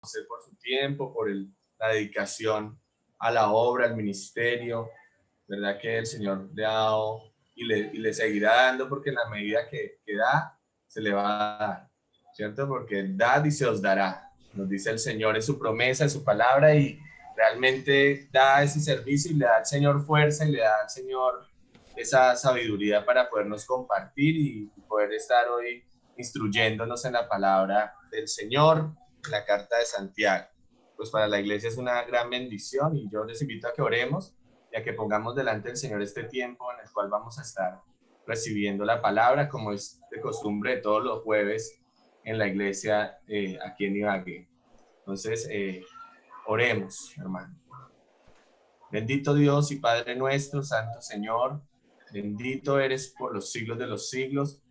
por su tiempo, por la dedicación a la obra, al ministerio, ¿verdad? Que el Señor le ha dado y le seguirá dando, porque en la medida que da, se le va a dar, ¿cierto? Porque dad y se os dará, nos dice el Señor en su promesa, en su palabra, y realmente da ese servicio y le da al Señor fuerza y le da al Señor esa sabiduría para podernos compartir y poder estar hoy instruyéndonos en la palabra del Señor, en la carta de Santiago. Pues para la iglesia es una gran bendición y yo les invito a que oremos y a que pongamos delante del Señor este tiempo en el cual vamos a estar recibiendo la palabra, como es de costumbre de todos los jueves en la iglesia aquí en Ibagué. Entonces, oremos, hermano. Bendito Dios y Padre nuestro, Santo Señor, bendito eres por los siglos de los siglos.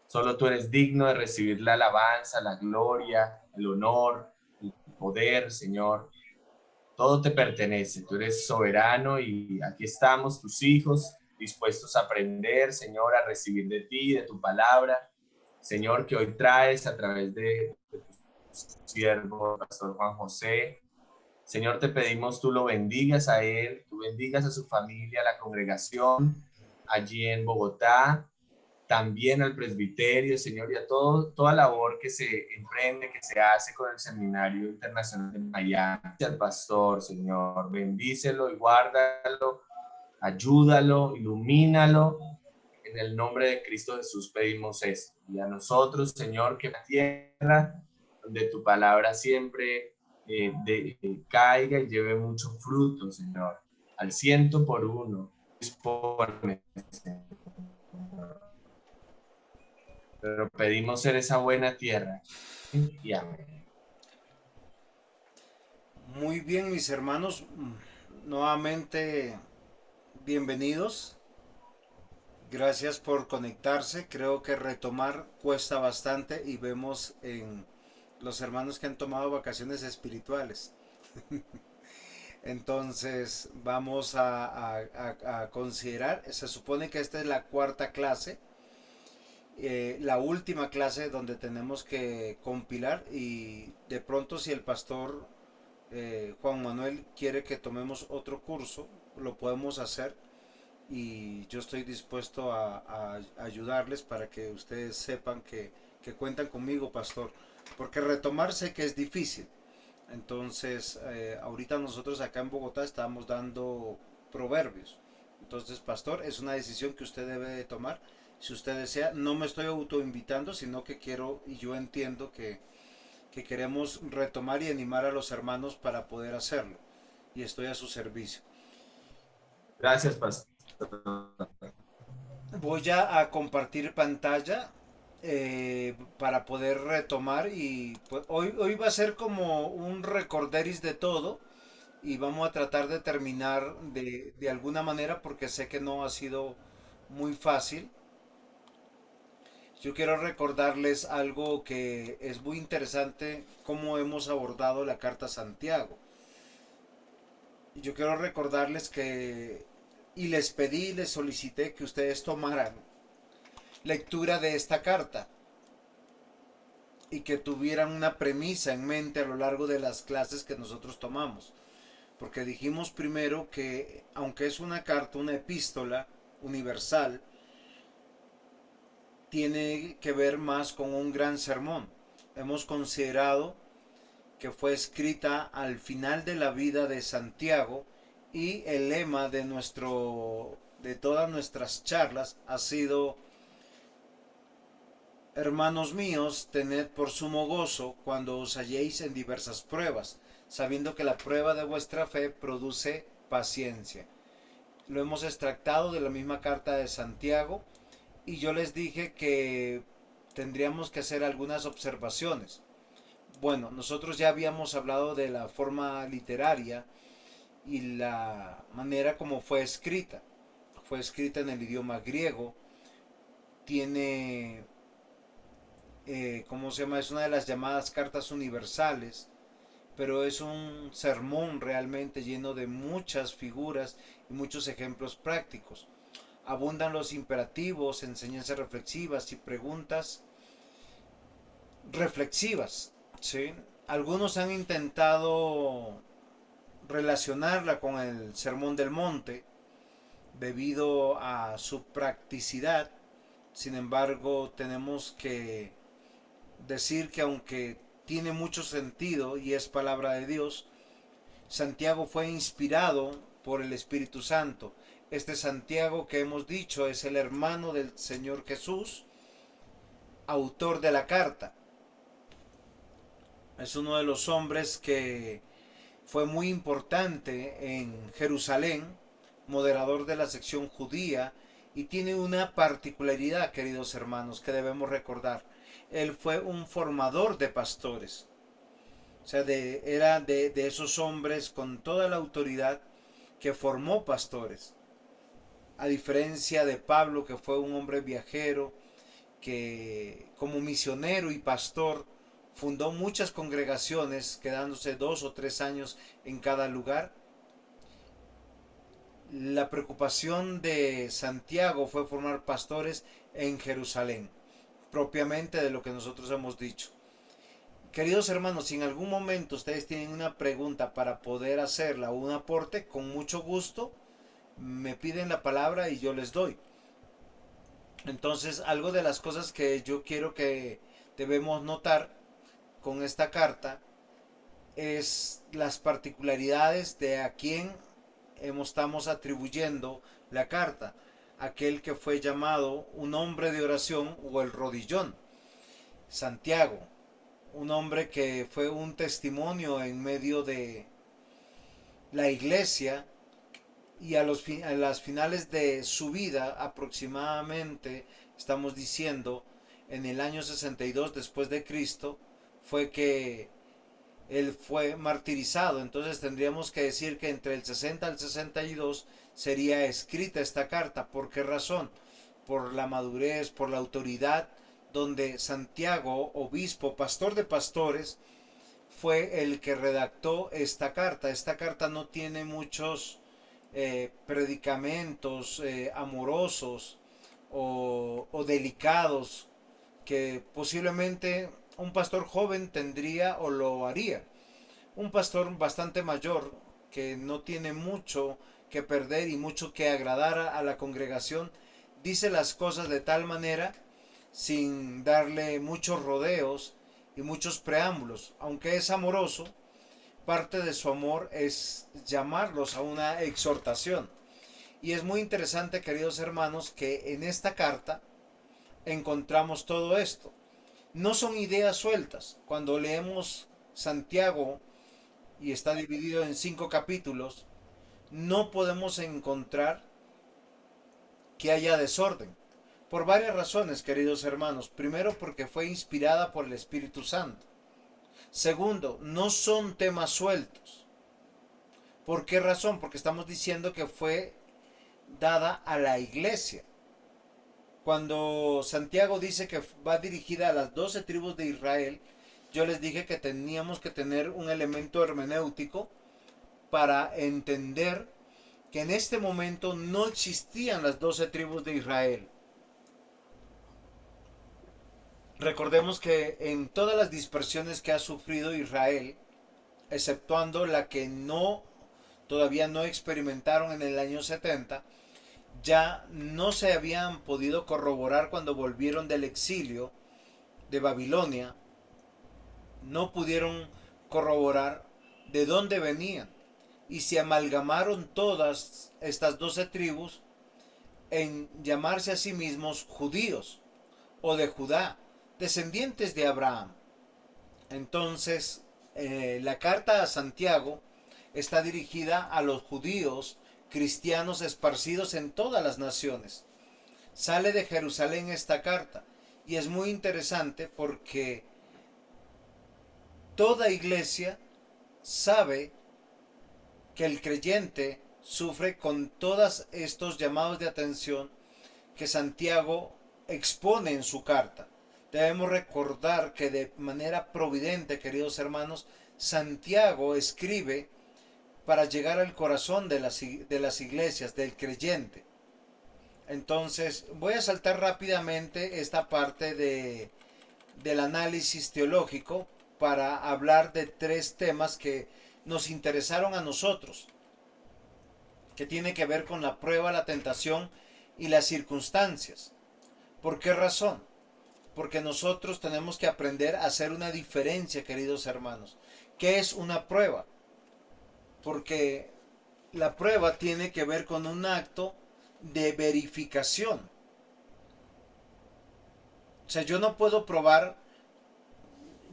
Solo tú eres digno de recibir la alabanza, la gloria, el honor, el poder, Señor. Todo te pertenece, tú eres soberano y aquí estamos, tus hijos, dispuestos a aprender, Señor, a recibir de ti, de tu palabra, Señor, que hoy traes a través de tu siervo, Pastor Juan José. Señor, te pedimos tú lo bendigas a él, tú bendigas a su familia, a la congregación allí en Bogotá, también al presbiterio, Señor, y a toda labor que se emprende, que se hace con el Seminario Internacional de Miami. Al pastor, Señor, bendícelo y guárdalo, ayúdalo, ilumínalo. En el nombre de Cristo Jesús pedimos esto. Y a nosotros, Señor, que la tierra donde tu palabra siempre caiga y lleve mucho fruto, Señor, al 100 por 1. Dispone, Señor. Pero pedimos ser esa buena tierra. Y amén. Muy bien, mis hermanos, nuevamente bienvenidos. Gracias por conectarse. Creo que retomar cuesta bastante y vemos en los hermanos que han tomado vacaciones espirituales. Entonces vamos a considerar, se supone que esta es la cuarta clase, la última clase donde tenemos que compilar y de pronto si el pastor Juan Manuel quiere que tomemos otro curso, lo podemos hacer y yo estoy dispuesto a ayudarles para que ustedes sepan que cuentan conmigo, pastor, porque retomar sé que es difícil. Entonces, ahorita nosotros acá en Bogotá estamos dando proverbios. Entonces, pastor, es una decisión que usted debe de tomar. Si usted desea, no me estoy autoinvitando, sino que quiero y yo entiendo que queremos retomar y animar a los hermanos para poder hacerlo. Y estoy a su servicio. Gracias, pastor. Voy a compartir pantalla para poder retomar y pues, hoy va a ser como un recorderis de todo y vamos a tratar de terminar de alguna manera porque sé que no ha sido muy fácil. Yo quiero recordarles algo que es muy interesante, cómo hemos abordado la carta a Santiago. Yo quiero recordarles que, y les pedí, les solicité que ustedes tomaran lectura de esta carta y que tuvieran una premisa en mente a lo largo de las clases que nosotros tomamos. Porque dijimos primero que aunque es una carta, una epístola universal, tiene que ver más con un gran sermón. Hemos considerado que fue escrita al final de la vida de Santiago y el lema de todas nuestras charlas ha sido: hermanos míos, tened por sumo gozo cuando os halléis en diversas pruebas, sabiendo que la prueba de vuestra fe produce paciencia. Lo hemos extractado de la misma carta de Santiago y yo les dije que tendríamos que hacer algunas observaciones. Bueno, nosotros ya habíamos hablado de la forma literaria y la manera como fue escrita. Fue escrita en el idioma griego, tiene, ¿cómo se llama? Es una de las llamadas cartas universales, pero es un sermón realmente lleno de muchas figuras y muchos ejemplos prácticos. Abundan los imperativos, enseñanzas reflexivas y preguntas reflexivas, ¿sí? Algunos han intentado relacionarla con el Sermón del Monte debido a su practicidad. Sin embargo, tenemos que decir que aunque tiene mucho sentido y es palabra de Dios, Santiago fue inspirado por el Espíritu Santo. Este Santiago que hemos dicho es el hermano del Señor Jesús, autor de la carta. Es uno de los hombres que fue muy importante en Jerusalén, moderador de la sección judía, y tiene una particularidad, queridos hermanos, que debemos recordar. Él fue un formador de pastores. O sea, era de esos hombres con toda la autoridad que formó pastores. A diferencia de Pablo, que fue un hombre viajero, que como misionero y pastor fundó muchas congregaciones, quedándose 2 o 3 años en cada lugar. La preocupación de Santiago fue formar pastores en Jerusalén, propiamente de lo que nosotros hemos dicho. Queridos hermanos, si en algún momento ustedes tienen una pregunta para poder hacerla o un aporte, con mucho gusto me piden la palabra y yo les doy. Entonces, algo de las cosas que yo quiero que debemos notar con esta carta es las particularidades de a quién estamos atribuyendo la carta. Aquel que fue llamado un hombre de oración o el rodillón, Santiago, un hombre que fue un testimonio en medio de la iglesia, y a las finales de su vida, aproximadamente, estamos diciendo, en el año 62 después de Cristo, fue que él fue martirizado. Entonces tendríamos que decir que entre el 60 al 62 sería escrita esta carta. ¿Por qué razón? Por la madurez, por la autoridad, donde Santiago, obispo, pastor de pastores, fue el que redactó esta carta. Esta carta no tiene muchos predicamentos amorosos o delicados que posiblemente un pastor joven tendría o lo haría. Un pastor bastante mayor que no tiene mucho que perder y mucho que agradar a la congregación, dice las cosas de tal manera sin darle muchos rodeos y muchos preámbulos. Aunque es amoroso, parte de su amor es llamarlos a una exhortación. Y es muy interesante, queridos hermanos, que en esta carta encontramos todo esto. No son ideas sueltas. Cuando leemos Santiago y está dividido en 5 capítulos, no podemos encontrar que haya desorden. Por varias razones, queridos hermanos. Primero, porque fue inspirada por el Espíritu Santo. Segundo, no son temas sueltos. ¿Por qué razón? Porque estamos diciendo que fue dada a la iglesia. Cuando Santiago dice que va dirigida a las 12 tribus de Israel, yo les dije que teníamos que tener un elemento hermenéutico para entender que en este momento no existían las 12 tribus de Israel. Recordemos que en todas las dispersiones que ha sufrido Israel, exceptuando la que todavía no experimentaron en el año 70, ya no se habían podido corroborar cuando volvieron del exilio de Babilonia, no pudieron corroborar de dónde venían y se amalgamaron todas estas 12 tribus en llamarse a sí mismos judíos o de Judá, descendientes de Abraham. Entonces, la carta a Santiago está dirigida a los judíos cristianos esparcidos en todas las naciones. Sale de Jerusalén esta carta y es muy interesante porque toda iglesia sabe que el creyente sufre con todos estos llamados de atención que Santiago expone en su carta. Debemos recordar que de manera providente, queridos hermanos, Santiago escribe para llegar al corazón de las iglesias, del creyente. Entonces, voy a saltar rápidamente esta parte del análisis teológico para hablar de 3 temas que nos interesaron a nosotros, que tiene que ver con la prueba, la tentación y las circunstancias. ¿Por qué razón? Porque nosotros tenemos que aprender a hacer una diferencia, queridos hermanos. ¿Qué es una prueba? Porque la prueba tiene que ver con un acto de verificación. O sea, yo no puedo probar,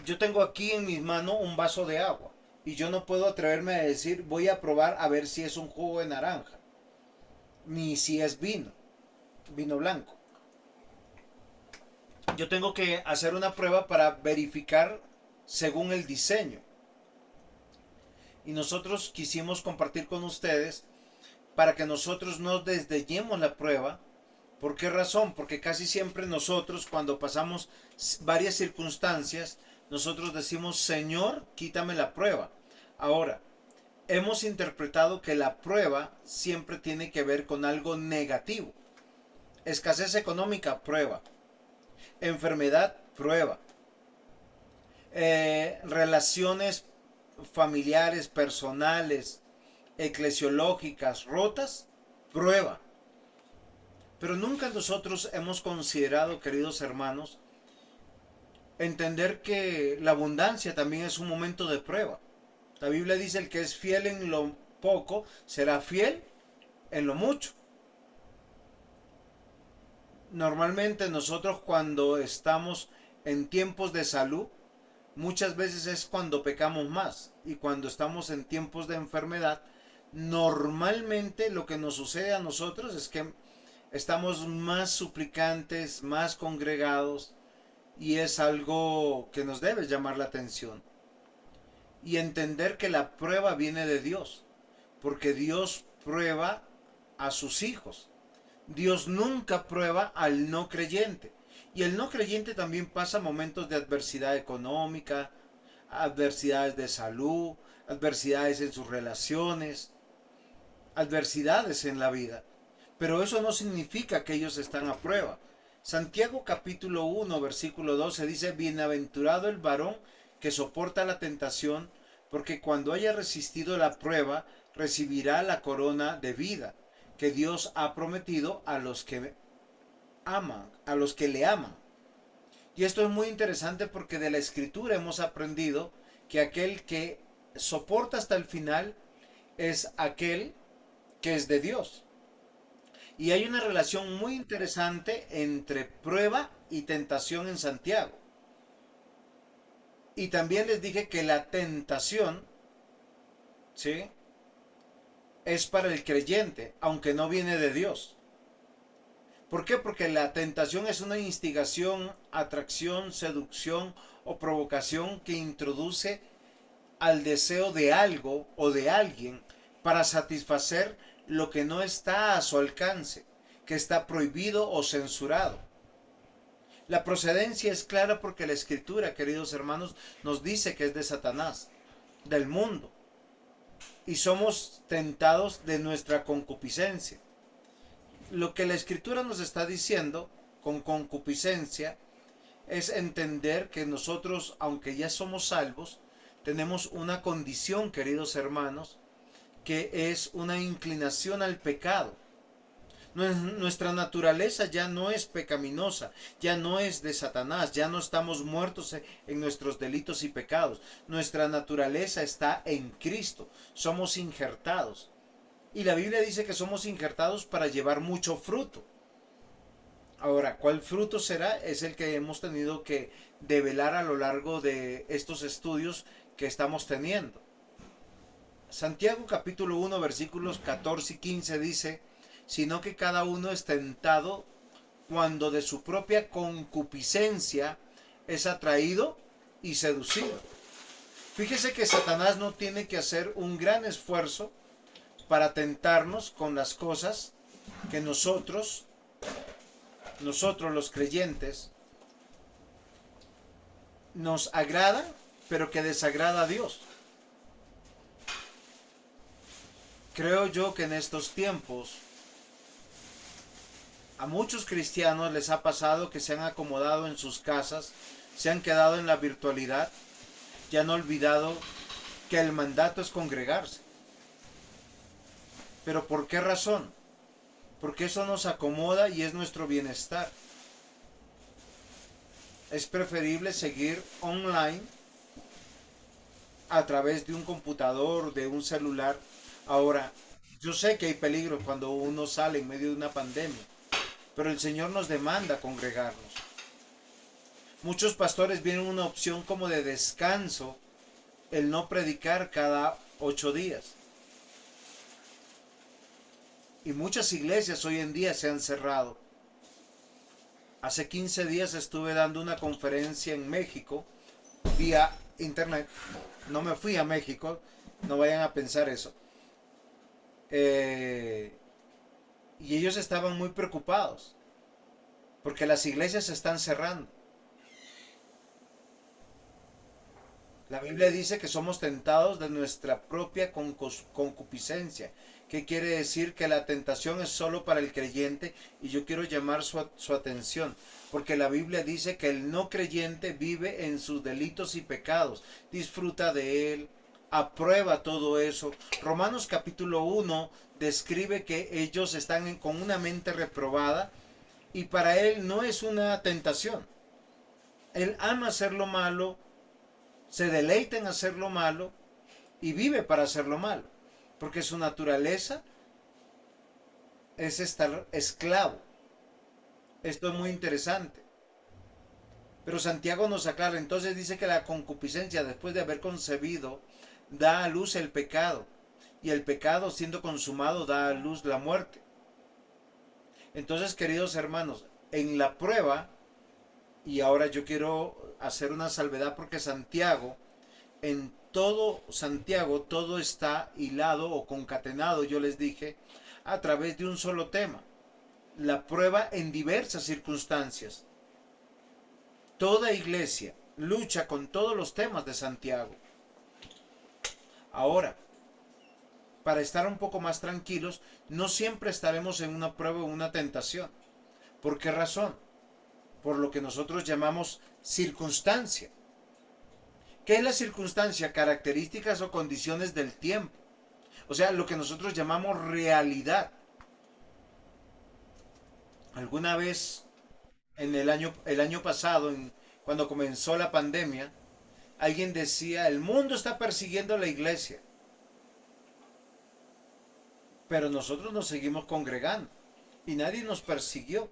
yo tengo aquí en mis manos un vaso de agua y yo no puedo atreverme a decir voy a probar a ver si es un jugo de naranja, ni si es vino blanco. Yo tengo que hacer una prueba para verificar según el diseño. Y nosotros quisimos compartir con ustedes para que nosotros no desdeñemos la prueba. ¿Por qué razón? Porque casi siempre nosotros, cuando pasamos varias circunstancias, nosotros decimos, Señor, quítame la prueba. Ahora, hemos interpretado que la prueba siempre tiene que ver con algo negativo. Escasez económica, prueba. Enfermedad, prueba. Relaciones familiares, personales, eclesiológicas, rotas, prueba. Pero nunca nosotros hemos considerado, queridos hermanos, entender que la abundancia también es un momento de prueba. La Biblia dice, el que es fiel en lo poco, será fiel en lo mucho. Normalmente nosotros cuando estamos en tiempos de salud, muchas veces es cuando pecamos más. Y cuando estamos en tiempos de enfermedad, normalmente lo que nos sucede a nosotros es que estamos más suplicantes, más congregados, y es algo que nos debe llamar la atención. Y entender que la prueba viene de Dios, porque Dios prueba a sus hijos. Dios nunca prueba al no creyente. Y el no creyente también pasa momentos de adversidad económica, adversidades de salud, adversidades en sus relaciones, adversidades en la vida. Pero eso no significa que ellos están a prueba. Santiago capítulo 1 versículo 12 dice, bienaventurado el varón que soporta la tentación, porque cuando haya resistido la prueba, recibirá la corona de vida que Dios ha prometido a los que aman, a los que le aman. Y esto es muy interesante porque de la escritura hemos aprendido que aquel que soporta hasta el final es aquel que es de Dios. Y hay una relación muy interesante entre prueba y tentación en Santiago. Y también les dije que la tentación, ¿sí?, es para el creyente, aunque no viene de Dios. ¿Por qué? Porque la tentación es una instigación, atracción, seducción o provocación que introduce al deseo de algo o de alguien para satisfacer lo que no está a su alcance, que está prohibido o censurado. La procedencia es clara porque la Escritura, queridos hermanos, nos dice que es de Satanás, del mundo. Y somos tentados de nuestra concupiscencia. Lo que la Escritura nos está diciendo con concupiscencia es entender que nosotros, aunque ya somos salvos, tenemos una condición, queridos hermanos, que es una inclinación al pecado. Nuestra naturaleza ya no es pecaminosa, ya no es de Satanás, ya no estamos muertos en nuestros delitos y pecados. Nuestra naturaleza está en Cristo, somos injertados. Y la Biblia dice que somos injertados para llevar mucho fruto. Ahora, ¿cuál fruto será? Es el que hemos tenido que develar a lo largo de estos estudios que estamos teniendo. Santiago capítulo 1 versículos 14 y 15 dice, sino que cada uno es tentado cuando de su propia concupiscencia es atraído y seducido. Fíjese que Satanás no tiene que hacer un gran esfuerzo para tentarnos con las cosas que nosotros los creyentes, nos agradan, pero que desagrada a Dios. Creo yo que en estos tiempos a muchos cristianos les ha pasado que se han acomodado en sus casas, se han quedado en la virtualidad ya han olvidado que el mandato es congregarse. ¿Pero por qué razón? Porque eso nos acomoda y es nuestro bienestar. Es preferible seguir online a través de un computador, de un celular. Ahora, yo sé que hay peligro cuando uno sale en medio de una pandemia, pero el Señor nos demanda congregarnos. Muchos pastores vienen una opción como de descanso, el no predicar cada 8 días. Y muchas iglesias hoy en día se han cerrado. Hace 15 días estuve dando una conferencia en México vía internet. No me fui a México, no vayan a pensar eso. Y ellos estaban muy preocupados porque las iglesias se están cerrando. La Biblia dice que somos tentados de nuestra propia concupiscencia. ¿Qué quiere decir? Que la tentación es solo para el creyente, y yo quiero llamar su atención, porque la Biblia dice que el no creyente vive en sus delitos y pecados, disfruta de él, aprueba todo eso. Romanos capítulo 1 describe que ellos están con una mente reprobada y para él no es una tentación. Él ama hacer lo malo, se deleita en hacer lo malo y vive para hacer lo malo, porque su naturaleza es estar esclavo. Esto es muy interesante. Pero Santiago nos aclara, entonces dice que la concupiscencia, después de haber concebido, da a luz el pecado, y el pecado, siendo consumado, da a luz la muerte. Entonces, queridos hermanos, en la prueba, y ahora yo quiero hacer una salvedad porque Santiago, en todo Santiago, todo está hilado o concatenado, yo les dije, a través de un solo tema. La prueba en diversas circunstancias. Toda iglesia lucha con todos los temas de Santiago. Ahora, para estar un poco más tranquilos, no siempre estaremos en una prueba o una tentación. ¿Por qué razón? Por lo que nosotros llamamos circunstancia. ¿Qué es la circunstancia? Características o condiciones del tiempo. O sea, lo que nosotros llamamos realidad. Alguna vez en el año pasado, cuando comenzó la pandemia, alguien decía, el mundo está persiguiendo a la iglesia. Pero nosotros nos seguimos congregando y nadie nos persiguió.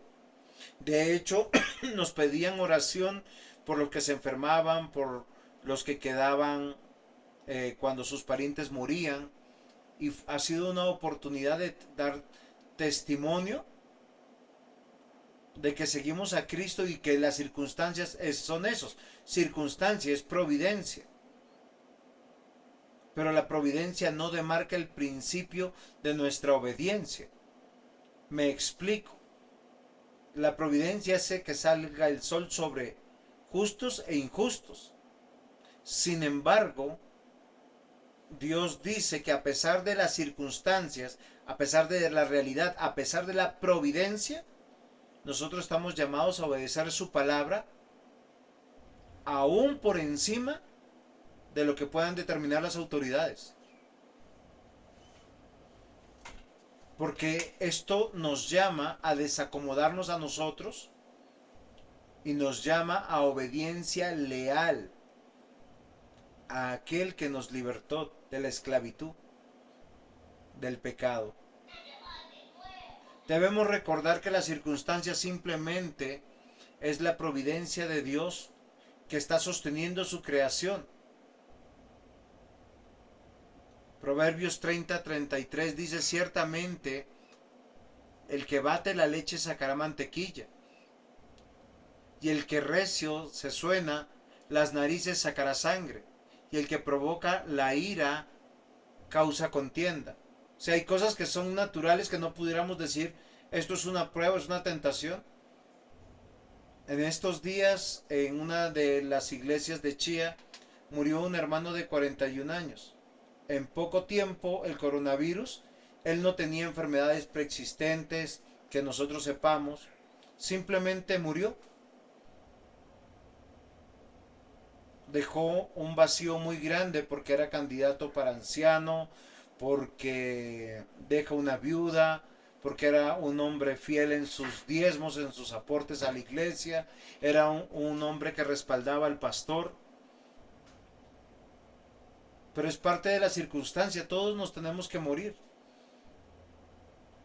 De hecho, nos pedían oración por los que se enfermaban, por los que quedaban cuando sus parientes morían. Y ha sido una oportunidad de dar testimonio de que seguimos a Cristo y que las circunstancias son esos. Circunstancia es providencia. Pero la providencia no demarca el principio de nuestra obediencia. Me explico. La providencia hace que salga el sol sobre justos e injustos. Sin embargo, Dios dice que a pesar de las circunstancias, a pesar de la realidad, a pesar de la providencia, nosotros estamos llamados a obedecer su palabra aún por encima de lo que puedan determinar las autoridades. Porque esto nos llama a desacomodarnos a nosotros y nos llama a obediencia leal a aquel que nos libertó de la esclavitud, del pecado. Debemos recordar que la circunstancia simplemente es la providencia de Dios que está sosteniendo su creación. Proverbios 30:33 dice, ciertamente el que bate la leche sacará mantequilla, y el que recio se suena las narices sacará sangre, y el que provoca la ira causa contienda. O sea, hay cosas que son naturales que no pudiéramos decir, esto es una prueba, es una tentación. En estos días, en una de las iglesias de Chía, murió un hermano de 41 años. En poco tiempo, el coronavirus, él no tenía enfermedades preexistentes que nosotros sepamos, simplemente murió. dejó un vacío muy grande porque era candidato para anciano, porque deja una viuda, porque era un hombre fiel en sus diezmos, en sus aportes a la iglesia, era un hombre que respaldaba al pastor. Pero es parte de la circunstancia, todos nos tenemos que morir.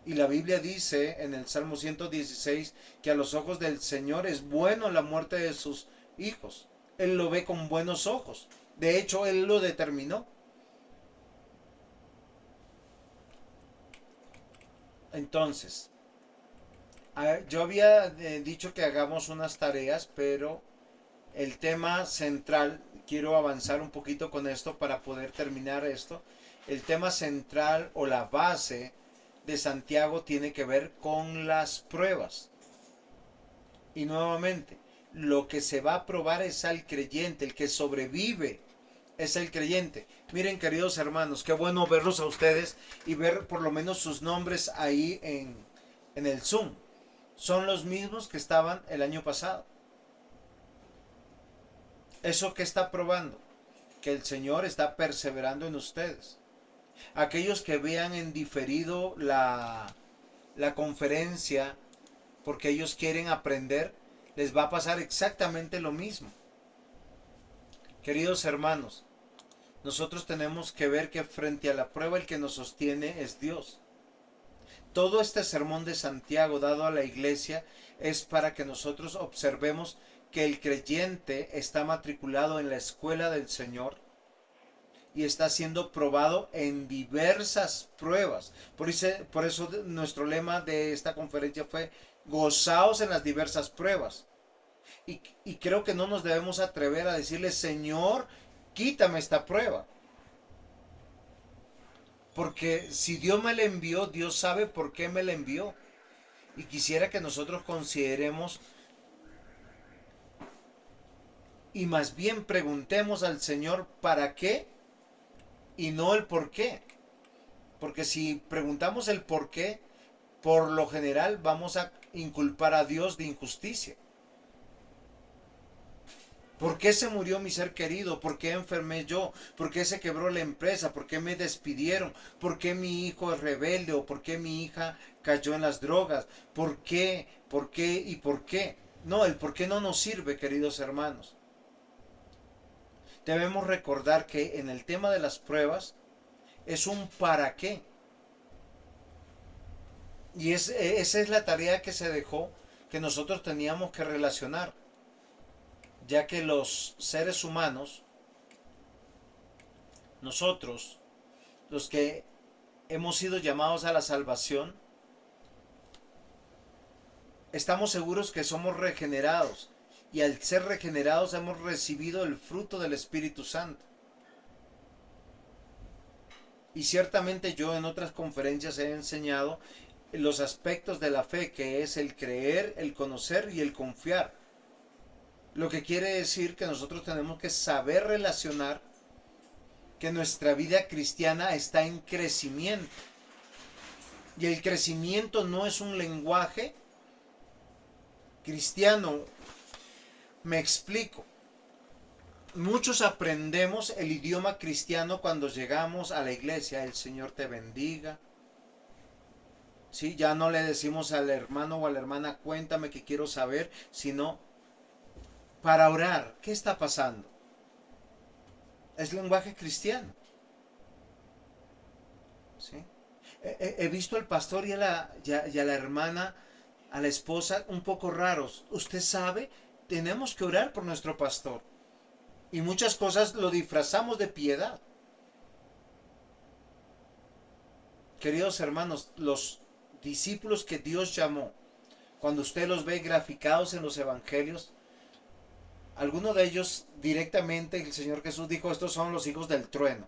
Y la Biblia dice en el Salmo 116 que a los ojos del Señor es bueno la muerte de sus hijos. Él lo ve con buenos ojos. De hecho, Él lo determinó. Entonces, yo había dicho que hagamos unas tareas, pero el tema central, quiero avanzar un poquito con esto para poder terminar esto. El tema central o la base de Santiago tiene que ver con las pruebas. Y nuevamente, lo que se va a probar es al creyente, el que sobrevive es el creyente. Miren, queridos hermanos, qué bueno verlos a ustedes y ver por lo menos sus nombres ahí en el Zoom. Son los mismos que estaban el año pasado. ¿Eso qué está probando? Que el Señor está perseverando en ustedes. Aquellos que vean en diferido la conferencia porque ellos quieren aprender, les va a pasar exactamente lo mismo. Queridos hermanos, nosotros tenemos que ver que frente a la prueba el que nos sostiene es Dios. Todo este sermón de Santiago dado a la iglesia es para que nosotros observemos que el creyente está matriculado en la escuela del Señor y está siendo probado en diversas pruebas. Por eso nuestro lema de esta conferencia fue gozaos en las diversas pruebas. Y creo que no nos debemos atrever a decirle, Señor, quítame esta prueba. Porque si Dios me la envió, Dios sabe por qué me la envió. Y quisiera que nosotros consideremos y más bien preguntemos al Señor para qué y no el por qué. Porque si preguntamos el por qué, por lo general vamos a inculpar a Dios de injusticia. ¿Por qué se murió mi ser querido? ¿Por qué enfermé yo? ¿Por qué se quebró la empresa? ¿Por qué me despidieron? ¿Por qué mi hijo es rebelde? ¿O por qué mi hija cayó en las drogas? ¿Por qué? ¿Por qué? ¿Y por qué? No, el por qué no nos sirve, queridos hermanos. Debemos recordar que en el tema de las pruebas es un para qué. Y esa es la tarea que se dejó, que nosotros teníamos que relacionar, ya que los seres humanos, nosotros, los que hemos sido llamados a la salvación, estamos seguros que somos regenerados y al ser regenerados hemos recibido el fruto del Espíritu Santo. Y ciertamente yo en otras conferencias he enseñado los aspectos de la fe, que es el creer, el conocer y el confiar. Lo que quiere decir que nosotros tenemos que saber relacionar que nuestra vida cristiana está en crecimiento. Y el crecimiento no es un lenguaje cristiano. Me explico. Muchos aprendemos el idioma cristiano cuando llegamos a la iglesia. El Señor te bendiga. ¿Sí? Ya no le decimos al hermano o a la hermana, cuéntame que quiero saber, sino para orar. ¿Qué está pasando? Es lenguaje cristiano. ¿Sí? He visto al pastor y a la hermana, a la esposa, un poco raros. Usted sabe, tenemos que orar por nuestro pastor. Y muchas cosas lo disfrazamos de piedad. Queridos hermanos, los discípulos que Dios llamó, cuando usted los ve graficados en los evangelios, algunos de ellos directamente el Señor Jesús dijo, estos son los hijos del trueno.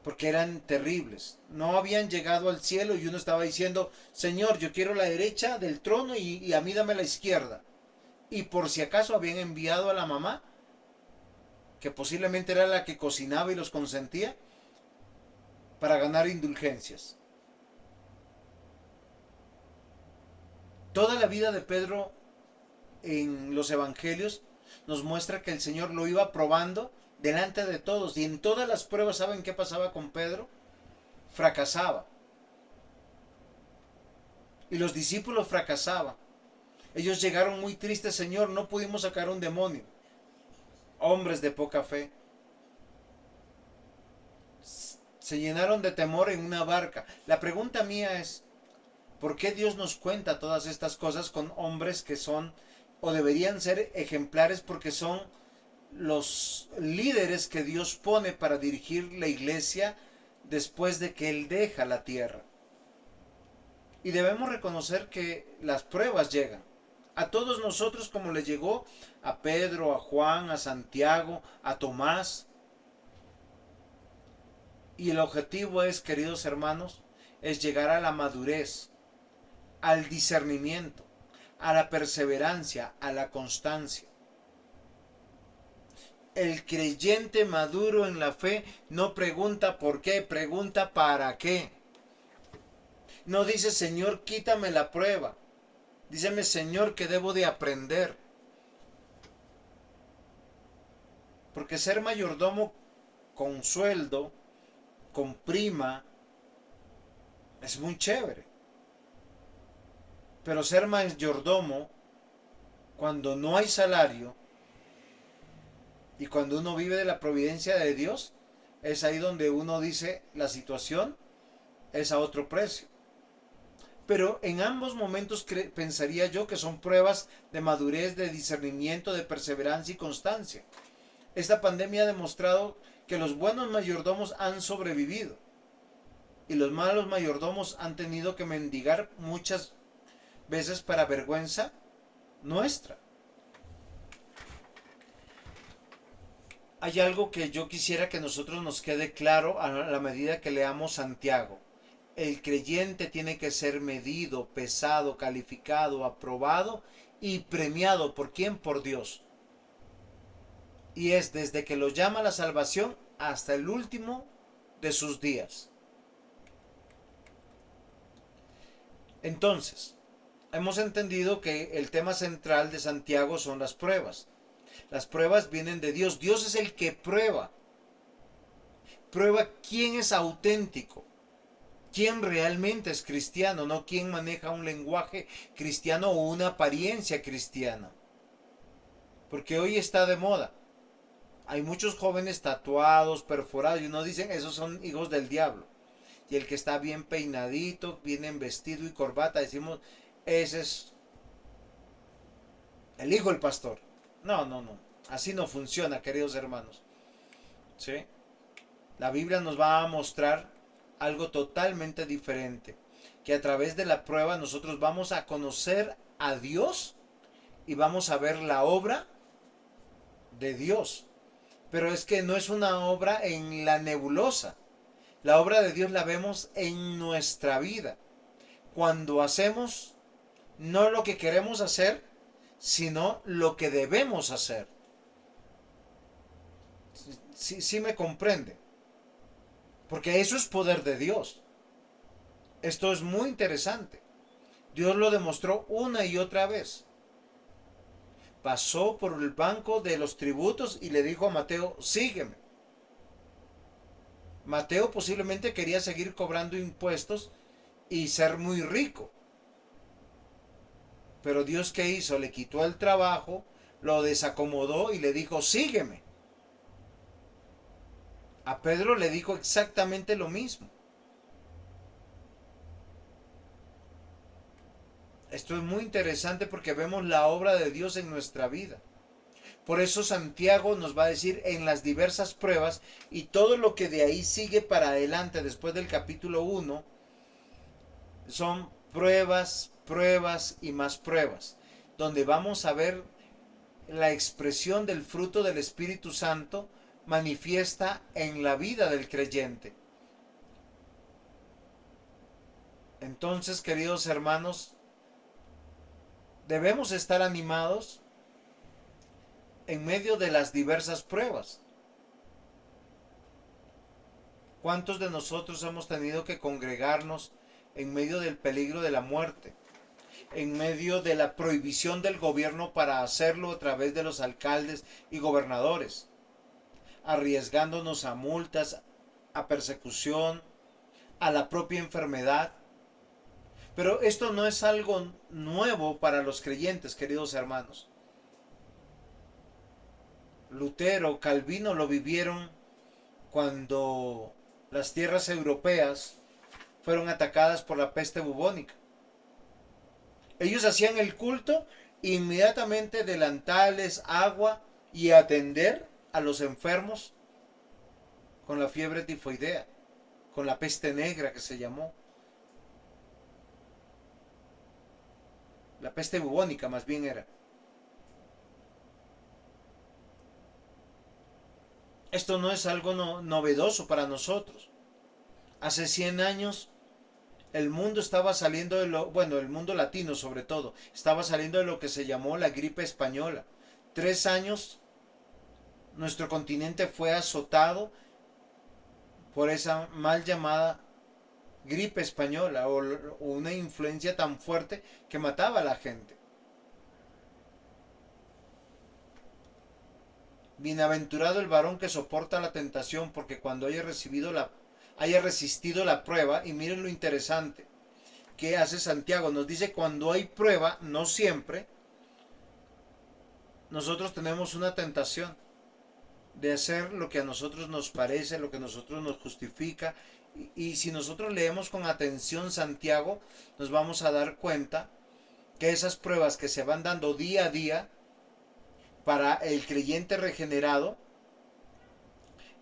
Porque eran terribles. No habían llegado al cielo y uno estaba diciendo, Señor, yo quiero la derecha del trono y a mí dame la izquierda. Y por si acaso habían enviado a la mamá, que posiblemente era la que cocinaba y los consentía, para ganar indulgencias. Toda la vida de Pedro en los evangelios nos muestra que el Señor lo iba probando delante de todos. Y en todas las pruebas, ¿saben qué pasaba con Pedro? Fracasaba. Y los discípulos fracasaban. Ellos llegaron muy tristes: Señor, no pudimos sacar un demonio. Hombres de poca fe. Se llenaron de temor en una barca. La pregunta mía es, ¿por qué Dios nos cuenta todas estas cosas con hombres que son o deberían ser ejemplares, porque son los líderes que Dios pone para dirigir la iglesia después de que Él deja la tierra? Y debemos reconocer que las pruebas llegan a todos nosotros, como le llegó a Pedro, a Juan, a Santiago, a Tomás. Y el objetivo es, queridos hermanos, es llegar a la madurez, al discernimiento, a la perseverancia, a la constancia. El creyente maduro en la fe no pregunta por qué, pregunta para qué. No dice: Señor, quítame la prueba. Díceme, Señor, que debo de aprender. Porque ser mayordomo con sueldo, con prima, es muy chévere. Pero ser mayordomo cuando no hay salario y cuando uno vive de la providencia de Dios, es ahí donde uno dice: la situación es a otro precio. Pero en ambos momentos pensaría yo que son pruebas de madurez, de discernimiento, de perseverancia y constancia. Esta pandemia ha demostrado que los buenos mayordomos han sobrevivido y los malos mayordomos han tenido que mendigar muchas veces para vergüenza nuestra. Hay algo que yo quisiera que nosotros nos quede claro a la medida que leamos Santiago. El creyente tiene que ser medido, pesado, calificado, aprobado y premiado. ¿Por quién? Por Dios. Y es desde que lo llama a la salvación hasta el último de sus días. Entonces, hemos entendido que el tema central de Santiago son las pruebas. Las pruebas vienen de Dios. Dios es el que prueba. Prueba quién es auténtico, quién realmente es cristiano, no quién maneja un lenguaje cristiano o una apariencia cristiana. Porque hoy está de moda. Hay muchos jóvenes tatuados, perforados, y uno dicen: esos son hijos del diablo. Y el que está bien peinadito, bien en vestido y corbata, decimos: ese es el hijo del pastor. No, no, no. Así no funciona, queridos hermanos. ¿Sí? La Biblia nos va a mostrar algo totalmente diferente. Que a través de la prueba nosotros vamos a conocer a Dios y vamos a ver la obra de Dios. Pero es que no es una obra en la nebulosa. La obra de Dios la vemos en nuestra vida. Cuando hacemos no lo que queremos hacer, sino lo que debemos hacer. Sí me comprende. Porque eso es poder de Dios. Esto es muy interesante. Dios lo demostró una y otra vez. Pasó por el banco de los tributos y le dijo a Mateo: sígueme. Mateo posiblemente quería seguir cobrando impuestos y ser muy rico. Pero Dios, ¿qué hizo? Le quitó el trabajo, lo desacomodó y le dijo: sígueme. A Pedro le dijo exactamente lo mismo. Esto es muy interesante porque vemos la obra de Dios en nuestra vida. Por eso Santiago nos va a decir en las diversas pruebas, y todo lo que de ahí sigue para adelante después del capítulo 1 son pruebas, pruebas y más pruebas, donde vamos a ver la expresión del fruto del Espíritu Santo manifiesta en la vida del creyente. Entonces, queridos hermanos, debemos estar animados en medio de las diversas pruebas. ¿Cuántos de nosotros hemos tenido que congregarnos en medio del peligro de la muerte? en medio de la prohibición del gobierno para hacerlo a través de los alcaldes y gobernadores, arriesgándonos a multas, a persecución, a la propia enfermedad. Pero esto no es algo nuevo para los creyentes, queridos hermanos. Lutero, Calvino lo vivieron cuando las tierras europeas fueron atacadas por la peste bubónica. Ellos hacían el culto, inmediatamente delantales, agua y atender a los enfermos con la fiebre tifoidea, con la peste negra que se llamó. La peste bubónica más bien era. Esto no es algo novedoso para nosotros. Hace 100 años el mundo estaba saliendo de el mundo latino sobre todo, estaba saliendo de lo que se llamó la gripe española. 3 años nuestro continente fue azotado por esa mal llamada gripe española o una influencia tan fuerte que mataba a la gente. Bienaventurado el varón que soporta la tentación, porque cuando haya resistido la prueba, y miren lo interesante que hace Santiago, nos dice cuando hay prueba, no siempre, nosotros tenemos una tentación de hacer lo que a nosotros nos parece, lo que a nosotros nos justifica, y si nosotros leemos con atención Santiago, nos vamos a dar cuenta que esas pruebas que se van dando día a día, para el creyente regenerado,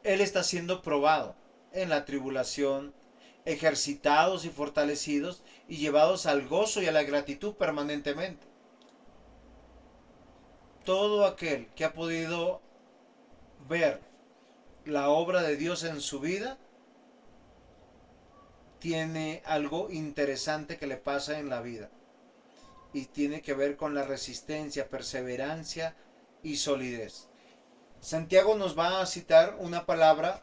él está siendo probado en la tribulación, ejercitados y fortalecidos y llevados al gozo y a la gratitud permanentemente. Todo aquel que ha podido ver la obra de Dios en su vida, tiene algo interesante que le pasa en la vida. Y tiene que ver con la resistencia, perseverancia y solidez. Santiago nos va a citar una palabra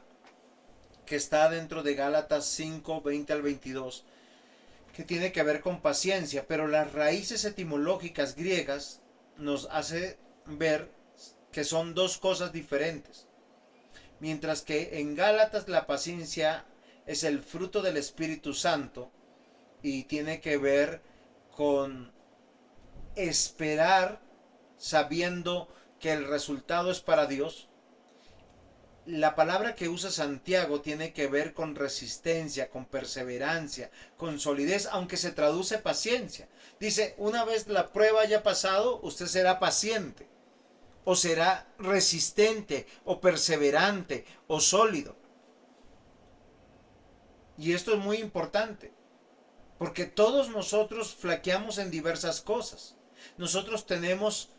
que está dentro de Gálatas 5, 20 al 22, que tiene que ver con paciencia, pero las raíces etimológicas griegas nos hace ver que son dos cosas diferentes. Mientras que en Gálatas la paciencia es el fruto del Espíritu Santo y tiene que ver con esperar sabiendo que el resultado es para Dios. La palabra que usa Santiago tiene que ver con resistencia, con perseverancia, con solidez, aunque se traduce paciencia. Dice, una vez la prueba haya pasado, usted será paciente, o será resistente, o perseverante, o sólido. Y esto es muy importante, porque todos nosotros flaqueamos en diversas cosas. Nosotros tenemos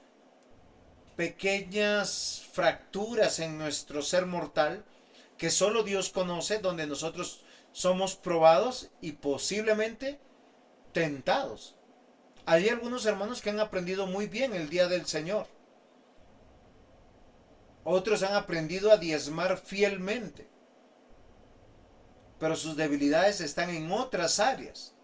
pequeñas fracturas en nuestro ser mortal que solo Dios conoce, donde nosotros somos probados y posiblemente tentados. Hay algunos hermanos que han aprendido muy bien el día del Señor. Otros han aprendido a diezmar fielmente, pero sus debilidades están en otras áreas.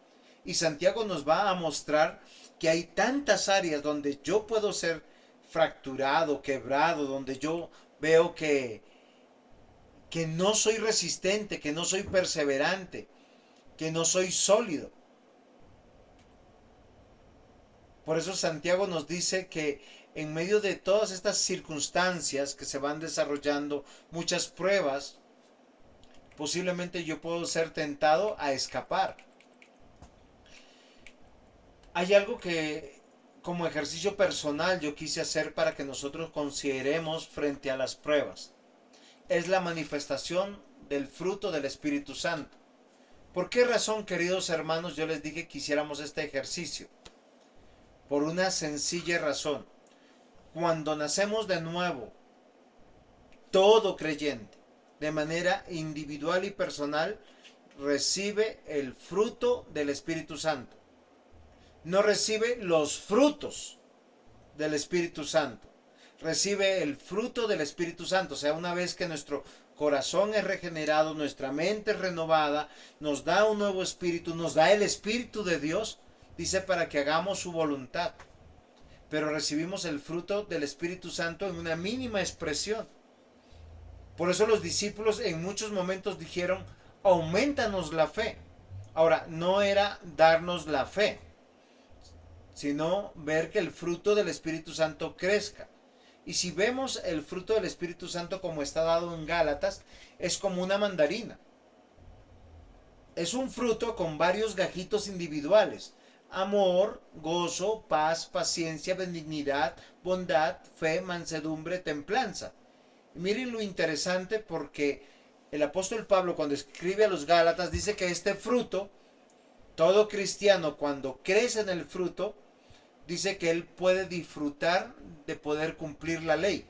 Y Santiago nos va a mostrar que hay tantas áreas donde yo puedo ser fracturado, quebrado, donde yo veo que no soy resistente, que no soy perseverante, que no soy sólido. Por eso Santiago nos dice que en medio de todas estas circunstancias que se van desarrollando, muchas pruebas, posiblemente yo puedo ser tentado a escapar. Hay algo que como ejercicio personal yo quise hacer para que nosotros consideremos frente a las pruebas. Es la manifestación del fruto del Espíritu Santo. ¿Por qué razón, queridos hermanos, yo les dije que hiciéramos este ejercicio? Por una sencilla razón. Cuando nacemos de nuevo, todo creyente, de manera individual y personal, recibe el fruto del Espíritu Santo. No recibe los frutos del Espíritu Santo. Recibe el fruto del Espíritu Santo. O sea, una vez que nuestro corazón es regenerado, nuestra mente es renovada, nos da un nuevo espíritu, nos da el Espíritu de Dios, dice para que hagamos su voluntad, pero recibimos el fruto del Espíritu Santo en una mínima expresión. Por eso los discípulos en muchos momentos dijeron, aumentanos la fe. Ahora, no era darnos la fe, sino ver que el fruto del Espíritu Santo crezca. Y si vemos el fruto del Espíritu Santo como está dado en Gálatas, es como una mandarina. Es un fruto con varios gajitos individuales. Amor, gozo, paz, paciencia, benignidad, bondad, fe, mansedumbre, templanza. Y miren lo interesante porque el apóstol Pablo cuando escribe a los Gálatas dice que este fruto, todo cristiano cuando crece en el fruto, dice que él puede disfrutar de poder cumplir la ley.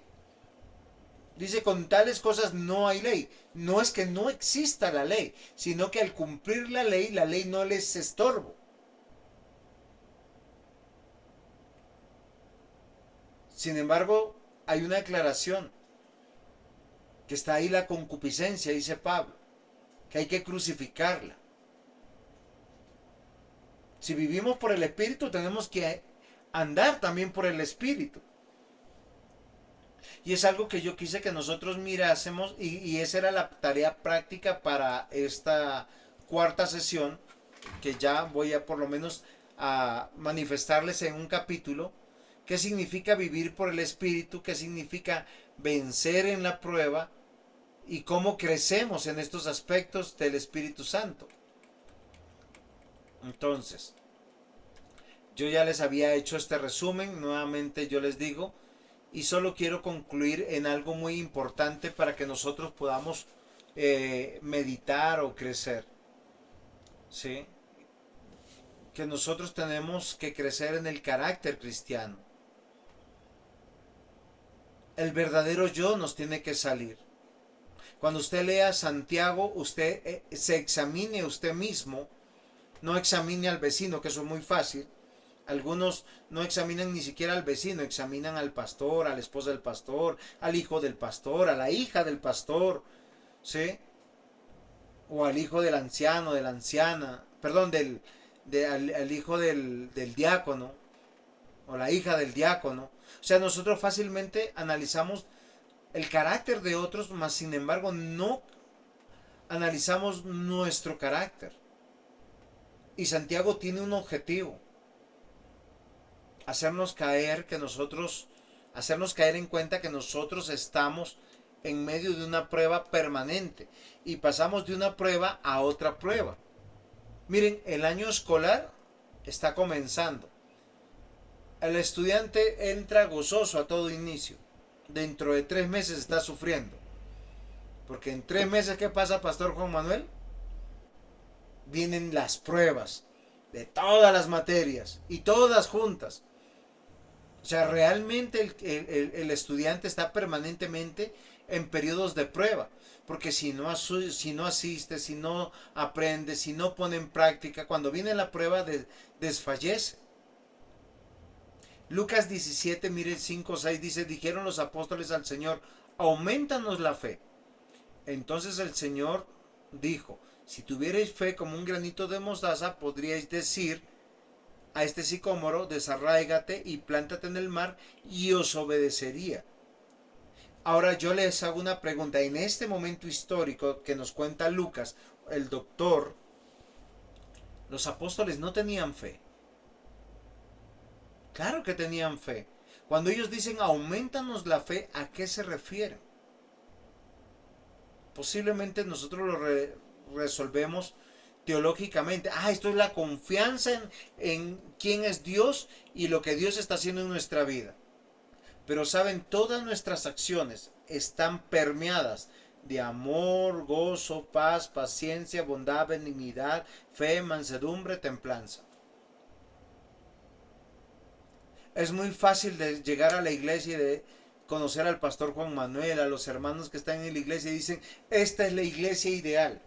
Dice, con tales cosas no hay ley. No es que no exista la ley, sino que al cumplir la ley no les estorbo. Sin embargo, hay una aclaración, que está ahí la concupiscencia, dice Pablo, que hay que crucificarla. Si vivimos por el Espíritu, tenemos que andar también por el Espíritu. Y es algo que yo quise que nosotros mirásemos y esa era la tarea práctica para esta cuarta sesión, que ya voy a por lo menos a manifestarles en un capítulo qué significa vivir por el Espíritu, qué significa vencer en la prueba y cómo crecemos en estos aspectos del Espíritu Santo. Entonces, yo ya les había hecho este resumen, nuevamente yo les digo, y solo quiero concluir en algo muy importante para que nosotros podamos meditar o crecer. ¿Sí? Que nosotros tenemos que crecer en el carácter cristiano. El verdadero yo nos tiene que salir. Cuando usted lea Santiago, usted se examine usted mismo, no examine al vecino, que eso es muy fácil. Algunos no examinan ni siquiera al vecino, examinan al pastor, a la esposa del pastor, al hijo del pastor, a la hija del pastor, ¿sí? O al hijo del anciano, de la anciana, perdón, al hijo del diácono, o la hija del diácono. O sea, nosotros fácilmente analizamos el carácter de otros, mas sin embargo no analizamos nuestro carácter. Y Santiago tiene un objetivo: hacernos caer en cuenta que nosotros estamos en medio de una prueba permanente y pasamos de una prueba a otra prueba. Miren, el año escolar está comenzando. El estudiante entra gozoso a todo inicio. Dentro de 3 meses está sufriendo. Porque en 3 meses, ¿qué pasa, Pastor Juan Manuel? Vienen las pruebas de todas las materias y todas juntas. O sea, realmente el estudiante está permanentemente en periodos de prueba. Porque si no asiste, si no aprende, si no pone en práctica, cuando viene la prueba desfallece. Lucas 17, mire 5, 6 dice, dijeron los apóstoles al Señor, aumentanos la fe. Entonces el Señor dijo, si tuvierais fe como un granito de mostaza, podríais decir a este sicómoro, desarráigate y plántate en el mar, y os obedecería. Ahora yo les hago una pregunta. En este momento histórico que nos cuenta Lucas, el doctor, los apóstoles no tenían fe. Claro que tenían fe. Cuando ellos dicen aumentanos la fe, ¿a qué se refieren? Posiblemente nosotros lo resolvemos teológicamente. Esto es la confianza en quién es Dios y lo que Dios está haciendo en nuestra vida. Pero saben, todas nuestras acciones están permeadas de amor, gozo, paz, paciencia, bondad, benignidad, fe, mansedumbre, templanza. Es muy fácil de llegar a la iglesia y de conocer al pastor Juan Manuel, a los hermanos que están en la iglesia y dicen, esta es la iglesia ideal.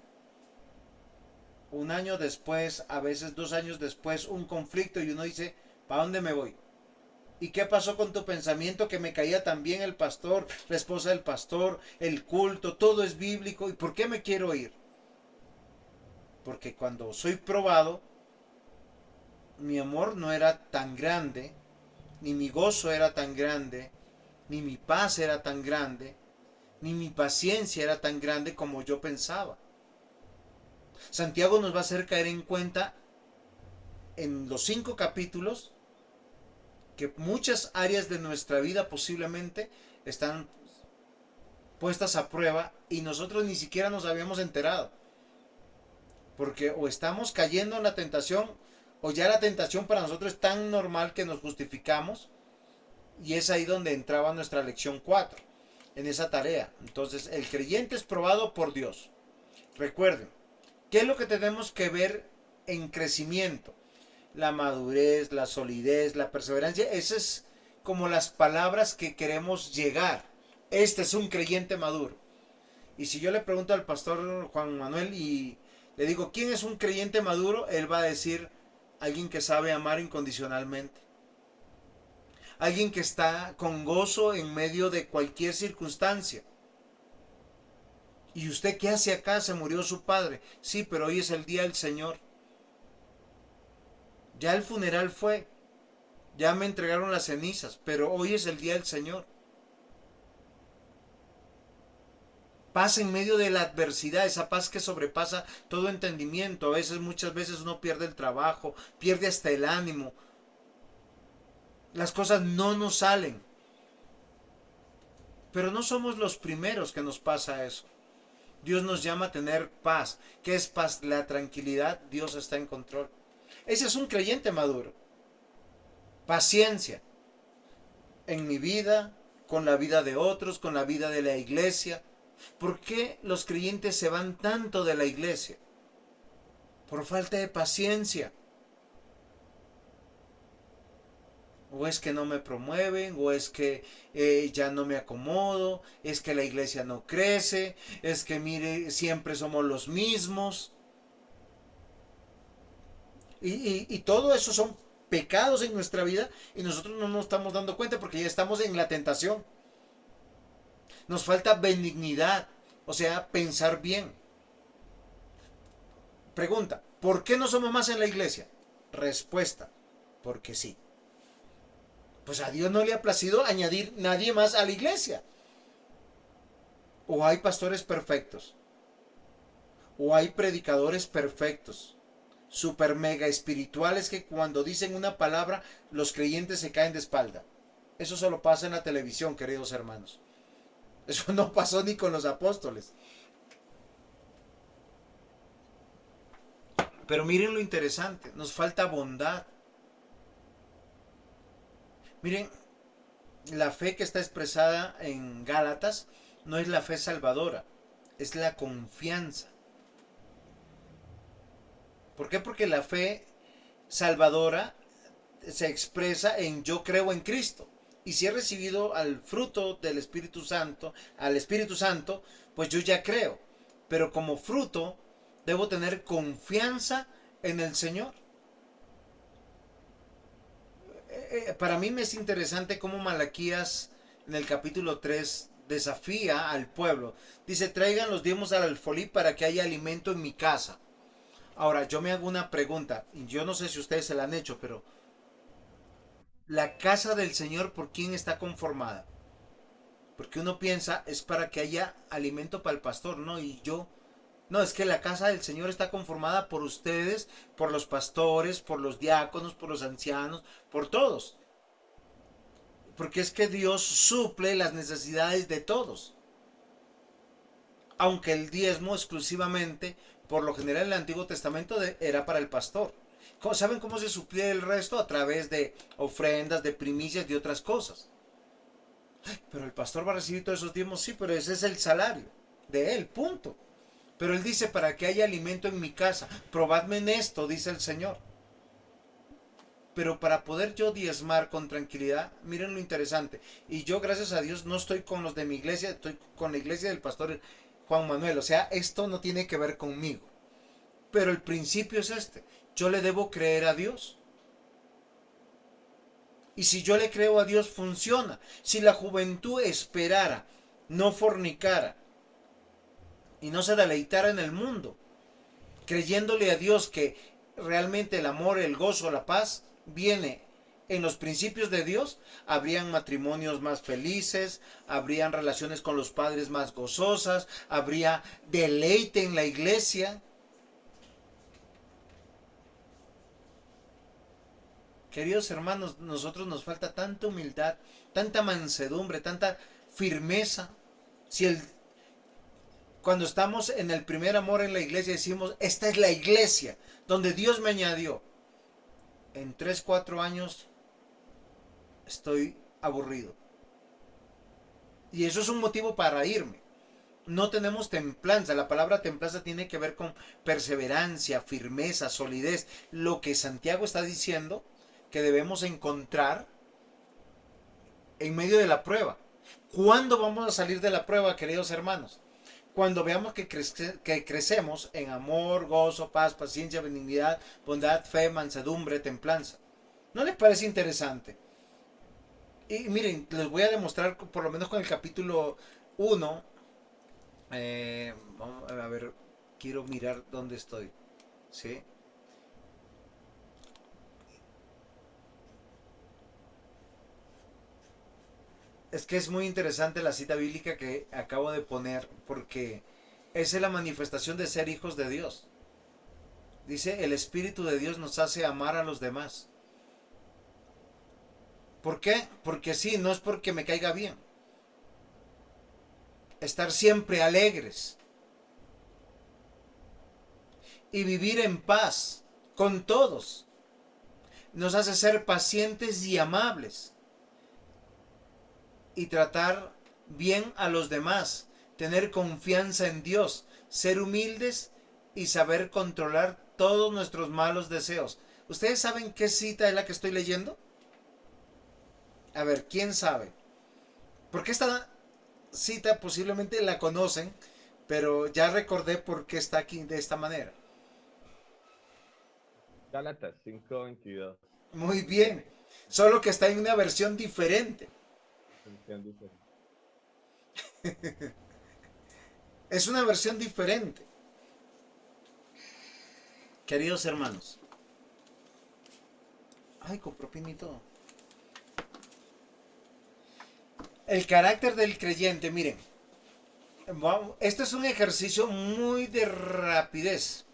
Un año después, a veces 2 años después, un conflicto y uno dice, ¿para dónde me voy? ¿Y qué pasó con tu pensamiento que me caía tan bien el pastor, la esposa del pastor, el culto, todo es bíblico? ¿Y por qué me quiero ir? Porque cuando soy probado, mi amor no era tan grande, ni mi gozo era tan grande, ni mi paz era tan grande, ni mi paciencia era tan grande como yo pensaba. Santiago nos va a hacer caer en cuenta en los 5 capítulos que muchas áreas de nuestra vida posiblemente están puestas a prueba y nosotros ni siquiera nos habíamos enterado. Porque o estamos cayendo en la tentación o ya la tentación para nosotros es tan normal que nos justificamos, y es ahí donde entraba nuestra lección 4 en esa tarea. Entonces, el creyente es probado por Dios. Recuerden, ¿qué es lo que tenemos que ver en crecimiento? La madurez, la solidez, la perseverancia. Esas es como las palabras que queremos llegar. Este es un creyente maduro. Y si yo le pregunto al pastor Juan Manuel y le digo, ¿quién es un creyente maduro? Él va a decir, alguien que sabe amar incondicionalmente. Alguien que está con gozo en medio de cualquier circunstancia. ¿Y usted qué hace acá? Se murió su padre. Sí, pero hoy es el día del Señor. Ya el funeral fue. Ya me entregaron las cenizas, pero hoy es el día del Señor. Paz en medio de la adversidad, esa paz que sobrepasa todo entendimiento. A veces, muchas veces uno pierde el trabajo, pierde hasta el ánimo. Las cosas no nos salen. Pero no somos los primeros que nos pasa eso. Dios nos llama a tener paz. ¿Qué es paz? La tranquilidad. Dios está en control. Ese es un creyente maduro. Paciencia en mi vida, con la vida de otros, con la vida de la iglesia. ¿Por qué los creyentes se van tanto de la iglesia? Por falta de paciencia. O es que no me promueven, o es que ya no me acomodo, es que la iglesia no crece, es que mire, siempre somos los mismos. Y todo eso son pecados en nuestra vida y nosotros no nos estamos dando cuenta porque ya estamos en la tentación. Nos falta benignidad, o sea, pensar bien. Pregunta, ¿por qué no somos más en la iglesia? Respuesta, porque sí. Pues a Dios no le ha placido añadir nadie más a la iglesia. O hay pastores perfectos, o hay predicadores perfectos, super mega espirituales que cuando dicen una palabra los creyentes se caen de espalda. Eso solo pasa en la televisión, queridos hermanos. Eso no pasó ni con los apóstoles. Pero miren lo interesante, nos falta bondad. Miren, la fe que está expresada en Gálatas no es la fe salvadora, es la confianza. ¿Por qué? Porque la fe salvadora se expresa en yo creo en Cristo. Y si he recibido al fruto del Espíritu Santo, al Espíritu Santo, pues yo ya creo. Pero como fruto, debo tener confianza en el Señor. Para mí me es interesante cómo Malaquías en el capítulo 3 desafía al pueblo. Dice, traigan los diezmos al alfolí para que haya alimento en mi casa. Ahora, yo me hago una pregunta, y yo no sé si ustedes se la han hecho, pero la casa del Señor, ¿por quién está conformada? Porque uno piensa, es para que haya alimento para el pastor, ¿no? Y yo, no, es que la casa del Señor está conformada por ustedes, por los pastores, por los diáconos, por los ancianos, por todos. Porque es que Dios suple las necesidades de todos. Aunque el diezmo exclusivamente, por lo general en el Antiguo Testamento, era para el pastor. ¿Saben cómo se suplía el resto? A través de ofrendas, de primicias, de otras cosas. Pero el pastor va a recibir todos esos diezmos, sí, pero ese es el salario de él, punto. Pero él dice, para que haya alimento en mi casa, probadme en esto, dice el Señor. Pero para poder yo diezmar con tranquilidad, miren lo interesante. Y yo, gracias a Dios, no estoy con los de mi iglesia, estoy con la iglesia del pastor Juan Manuel. O sea, esto no tiene que ver conmigo. Pero el principio es este. Yo le debo creer a Dios. Y si yo le creo a Dios, funciona. Si la juventud esperara, no fornicara y no se deleitara en el mundo, creyéndole a Dios que realmente el amor, el gozo, la paz viene en los principios de Dios, habrían matrimonios más felices, habrían relaciones con los padres más gozosas, habría deleite en la iglesia. Queridos hermanos, nosotros nos falta tanta humildad, tanta mansedumbre, tanta firmeza. Si el, Cuando estamos en el primer amor en la iglesia decimos, esta es la iglesia donde Dios me añadió. En 3, 4 años estoy aburrido. Y eso es un motivo para irme. No tenemos templanza. La palabra templanza tiene que ver con perseverancia, firmeza, solidez. Lo que Santiago está diciendo que debemos encontrar en medio de la prueba. ¿Cuándo vamos a salir de la prueba, queridos hermanos? Cuando veamos que crecemos en amor, gozo, paz, paciencia, benignidad, bondad, fe, mansedumbre, templanza. ¿No les parece interesante? Y miren, les voy a demostrar por lo menos con el capítulo 1. Vamos a ver, quiero mirar dónde estoy. ¿Sí? Es que es muy interesante la cita bíblica que acabo de poner porque esa es la manifestación de ser hijos de Dios. Dice, el Espíritu de Dios nos hace amar a los demás. ¿Por qué? Porque sí, no es porque me caiga bien. Estar siempre alegres. Y vivir en paz con todos. Nos hace ser pacientes y amables. Y tratar bien a los demás. Tener confianza en Dios. Ser humildes y saber controlar todos nuestros malos deseos. ¿Ustedes saben qué cita es la que estoy leyendo? A ver, ¿quién sabe? Porque esta cita posiblemente la conocen, pero ya recordé por qué está aquí de esta manera. Gálatas 5:22. Muy bien, solo que está en una versión diferente. Es una versión diferente. Queridos hermanos. Ay, compró pin y todo. El carácter del creyente, miren. Este es un ejercicio muy de rapidez.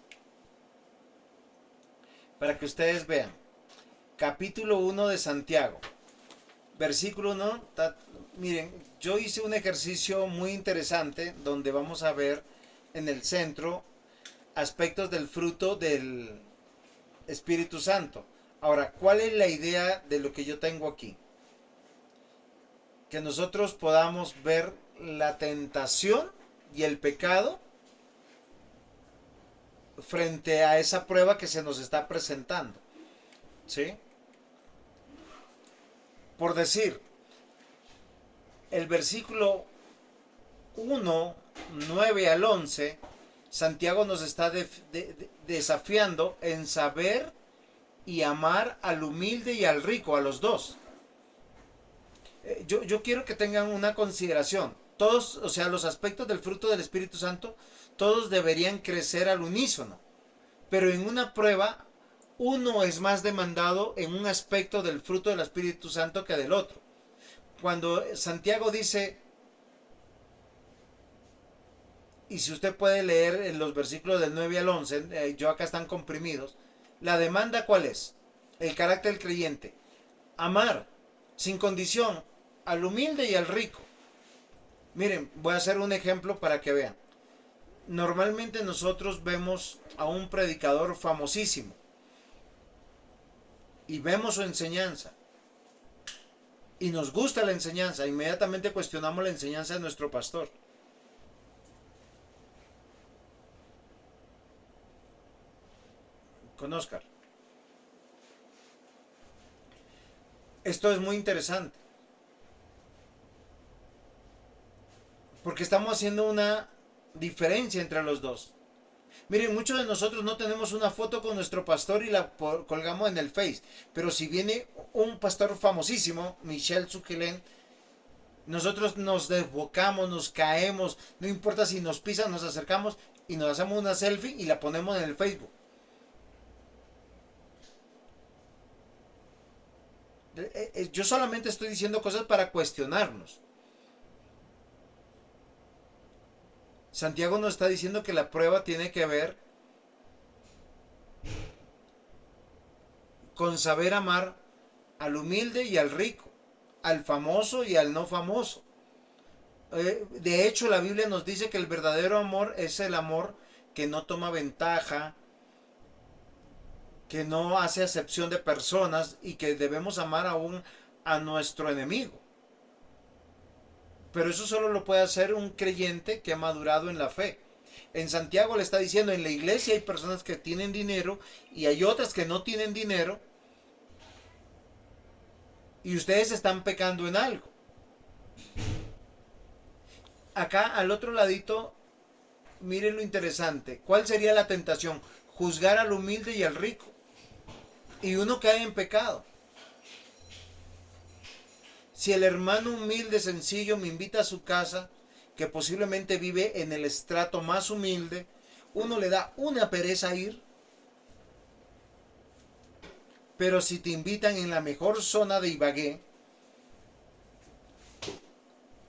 Para que ustedes vean. Capítulo 1 de Santiago. Versículo 1. Miren, yo hice un ejercicio muy interesante donde vamos a ver en el centro aspectos del fruto del Espíritu Santo. Ahora, ¿cuál es la idea de lo que yo tengo aquí? Que nosotros podamos ver la tentación y el pecado frente a esa prueba que se nos está presentando. ¿Sí? Por decir, el versículo 1, 9 al 11, Santiago nos está desafiando en saber y amar al humilde y al rico, a los dos. Yo quiero que tengan una consideración. Todos, o sea, los aspectos del fruto del Espíritu Santo, todos deberían crecer al unísono. Pero en una prueba, uno es más demandado en un aspecto del fruto del Espíritu Santo que del otro. Cuando Santiago dice, y si usted puede leer en los versículos del 9 al 11, yo acá están comprimidos, la demanda ¿cuál es? El carácter del creyente. Amar sin condición al humilde y al rico. Miren, voy a hacer un ejemplo para que vean. Normalmente nosotros vemos a un predicador famosísimo y vemos su enseñanza y nos gusta la enseñanza, inmediatamente cuestionamos la enseñanza de nuestro pastor. Con Oscar. Esto es muy interesante. Porque estamos haciendo una diferencia entre los dos. Miren, muchos de nosotros no tenemos una foto con nuestro pastor y la colgamos en el Face. Pero si viene un pastor famosísimo, Michel Zuchelén, nosotros nos desbocamos, nos caemos, no importa si nos pisan, nos acercamos y nos hacemos una selfie y la ponemos en el Facebook. yo solamente estoy diciendo cosas para cuestionarnos. Santiago nos está diciendo que la prueba tiene que ver con saber amar al humilde y al rico, al famoso y al no famoso. De hecho, la Biblia nos dice que el verdadero amor es el amor que no toma ventaja, que no hace acepción de personas y que debemos amar aún a nuestro enemigo. Pero eso solo lo puede hacer un creyente que ha madurado en la fe. En Santiago le está diciendo, en la iglesia hay personas que tienen dinero y hay otras que no tienen dinero y ustedes están pecando en algo. Acá al otro ladito, miren lo interesante. ¿Cuál sería la tentación? Juzgar al humilde y al rico. Y uno cae en pecado. Si el hermano humilde, sencillo, me invita a su casa, que posiblemente vive en el estrato más humilde, uno le da una pereza ir. Pero si te invitan en la mejor zona de Ibagué,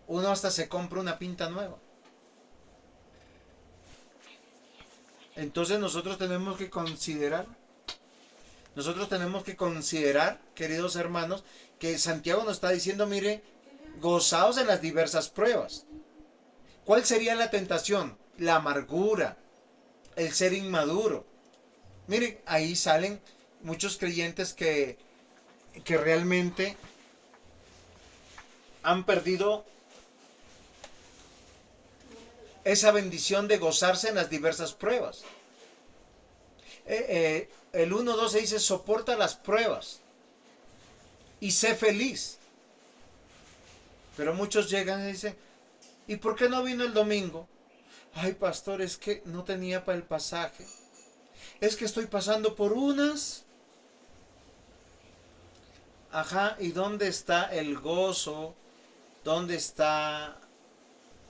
uno hasta se compra una pinta nueva. Entonces nosotros tenemos que considerar, queridos hermanos, que Santiago nos está diciendo, mire, gozaos en las diversas pruebas. ¿Cuál sería la tentación? La amargura, el ser inmaduro. Miren, ahí salen muchos creyentes que realmente han perdido esa bendición de gozarse en las diversas pruebas. El 1.12 dice, soporta las pruebas y sé feliz. Pero muchos llegan y dicen, ¿y por qué no vino el domingo? Ay, pastor, es que no tenía para el pasaje. Es que estoy pasando por unas. Ajá, ¿y dónde está el gozo? ¿Dónde está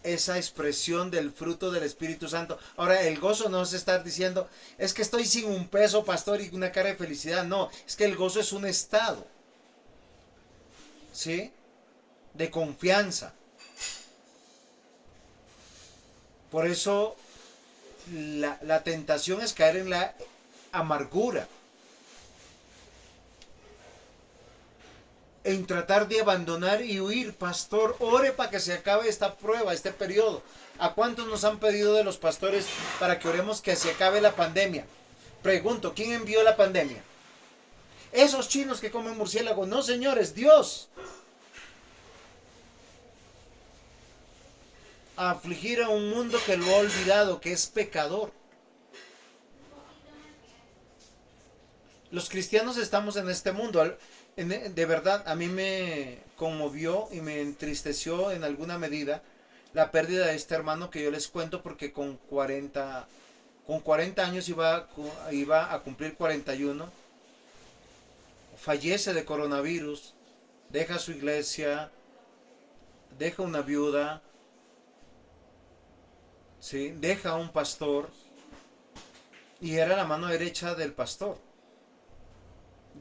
esa expresión del fruto del Espíritu Santo? Ahora, el gozo no es estar diciendo, es que estoy sin un peso, pastor, y una cara de felicidad. No, es que el gozo es un estado, ¿sí? De confianza. Por eso la tentación es caer en la amargura, en tratar de abandonar y huir. Pastor, ore para que se acabe esta prueba, este periodo. ¿A cuántos nos han pedido de los pastores para que oremos que se acabe la pandemia? Pregunto, ¿quién envió la pandemia? Esos chinos que comen murciélago. No, señores, Dios. A afligir a un mundo que lo ha olvidado, que es pecador. Los cristianos estamos en este mundo. De verdad, a mí me conmovió y me entristeció en alguna medida la pérdida de este hermano que yo les cuento, porque con 40 años iba a cumplir 41. Fallece de coronavirus, deja su iglesia, deja una viuda, ¿sí? Deja a un pastor, y era la mano derecha del pastor.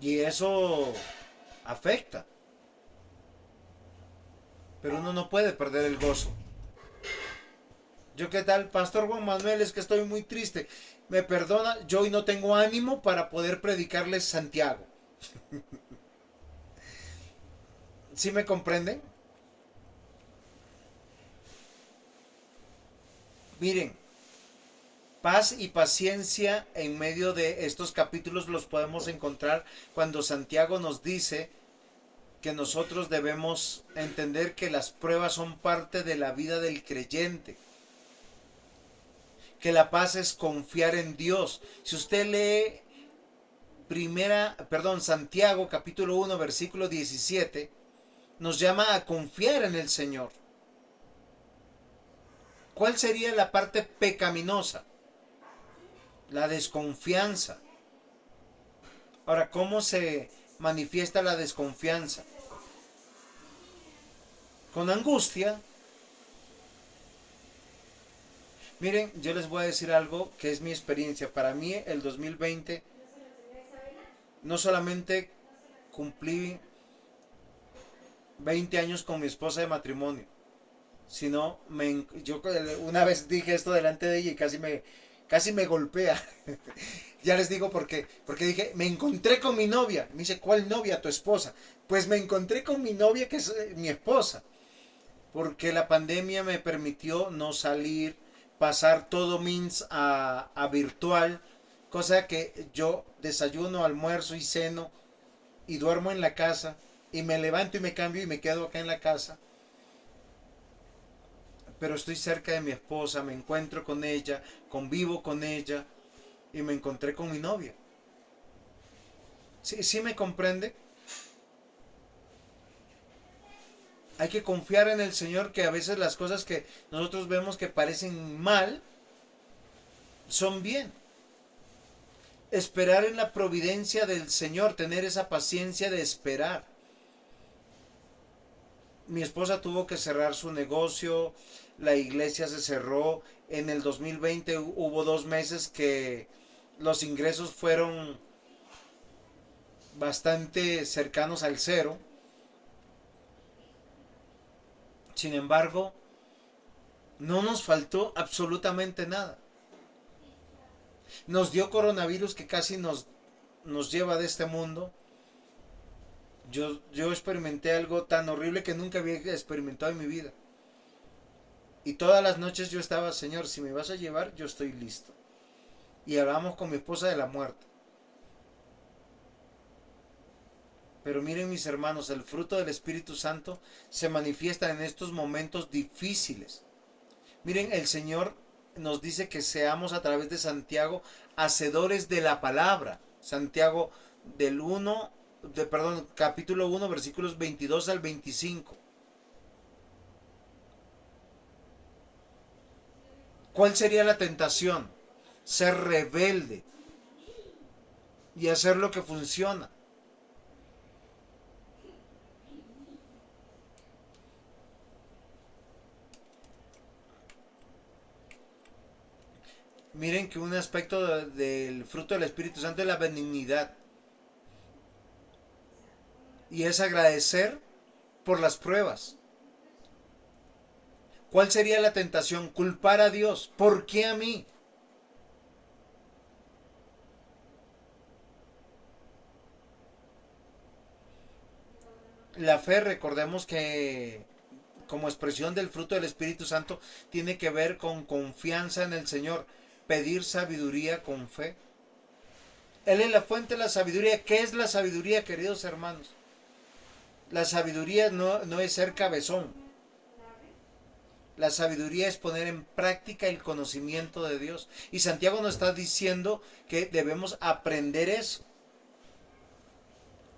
Y eso afecta. Pero uno no puede perder el gozo. Yo, ¿qué tal, pastor Juan Manuel? Es que estoy muy triste. Me perdona, yo hoy no tengo ánimo para poder predicarles Santiago. ¿Sí me comprenden? Miren, paz y paciencia en medio de estos capítulos los podemos encontrar cuando Santiago nos dice que nosotros debemos entender que las pruebas son parte de la vida del creyente. Que la paz es confiar en Dios. Si usted lee Santiago capítulo 1 versículo 17, nos llama a confiar en el Señor. ¿Cuál sería la parte pecaminosa? La desconfianza. Ahora, ¿cómo se manifiesta la desconfianza? Con angustia. Miren, yo les voy a decir algo que es mi experiencia. Para mí el 2020 no solamente cumplí 20 años con mi esposa de matrimonio. Si no, yo una vez dije esto delante de ella y casi me golpea. Ya les digo por qué. Porque dije, me encontré con mi novia. Me dice, ¿cuál novia? Tu esposa. Pues me encontré con mi novia, que es mi esposa. Porque la pandemia me permitió no salir, pasar todo Means a virtual. Cosa que yo desayuno, almuerzo y ceno y duermo en la casa. Y me levanto y me cambio y me quedo acá en la casa. Pero estoy cerca de mi esposa, me encuentro con ella, convivo con ella y me encontré con mi novia. ¿Sí, sí me comprende? Hay que confiar en el Señor, que a veces las cosas que nosotros vemos que parecen mal son bien. Esperar en la providencia del Señor, tener esa paciencia de esperar. Mi esposa tuvo que cerrar su negocio, la iglesia se cerró. En el 2020 hubo 2 meses que los ingresos fueron bastante cercanos al cero. Sin embargo, no nos faltó absolutamente nada. Nos dio coronavirus que casi nos lleva de este mundo. Yo experimenté algo tan horrible que nunca había experimentado en mi vida. Y todas las noches yo estaba, Señor, si me vas a llevar, yo estoy listo. Y hablábamos con mi esposa de la muerte. Pero miren, mis hermanos, el fruto del Espíritu Santo se manifiesta en estos momentos difíciles. Miren, el Señor nos dice que seamos a través de Santiago hacedores de la palabra. Santiago capítulo 1, versículos 22 al 25. ¿Cuál sería la tentación? Ser rebelde y hacer lo que funciona. Miren que un aspecto del fruto del Espíritu Santo es la benignidad. Y es agradecer por las pruebas. ¿Cuál sería la tentación? Culpar a Dios. ¿Por qué a mí? La fe, recordemos que como expresión del fruto del Espíritu Santo, tiene que ver con confianza en el Señor. Pedir sabiduría con fe. Él es la fuente de la sabiduría. ¿Qué es la sabiduría, queridos hermanos? La sabiduría no es ser cabezón. La sabiduría es poner en práctica el conocimiento de Dios. Y Santiago nos está diciendo que debemos aprender eso.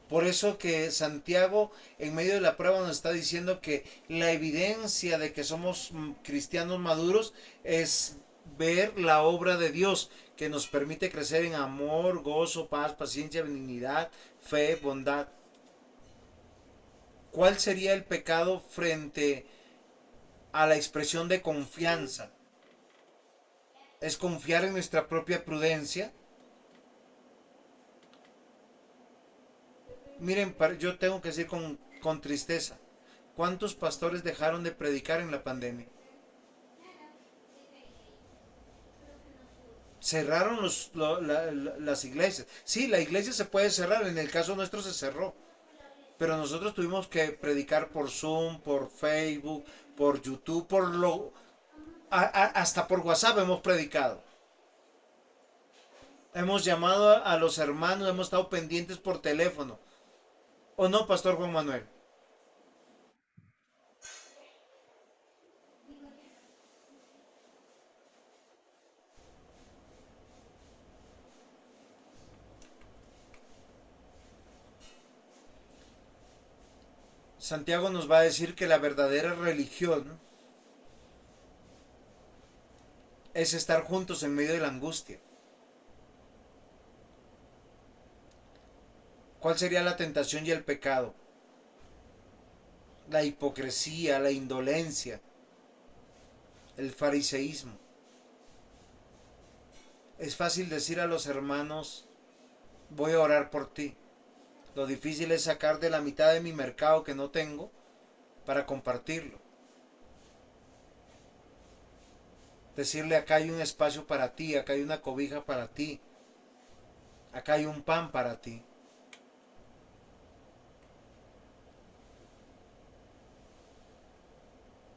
Por eso que Santiago en medio de la prueba nos está diciendo que la evidencia de que somos cristianos maduros es ver la obra de Dios, que nos permite crecer en amor, gozo, paz, paciencia, benignidad, fe, bondad. ¿Cuál sería el pecado frente a la expresión de confianza? Es confiar en nuestra propia prudencia. Miren, yo tengo que decir con tristeza, ¿cuántos pastores dejaron de predicar en la pandemia? Cerraron las iglesias. Sí, la iglesia se puede cerrar, en el caso nuestro se cerró. Pero nosotros tuvimos que predicar por Zoom, por Facebook, por YouTube, hasta por WhatsApp hemos predicado. Hemos llamado a los hermanos, hemos estado pendientes por teléfono. ¿O no, Pastor Juan Manuel? Santiago nos va a decir que la verdadera religión es estar juntos en medio de la angustia. ¿Cuál sería la tentación y el pecado? La hipocresía, la indolencia, el fariseísmo. Es fácil decir a los hermanos, voy a orar por ti. Lo difícil es sacar de la mitad de mi mercado que no tengo para compartirlo. Decirle, acá hay un espacio para ti, acá hay una cobija para ti, acá hay un pan para ti.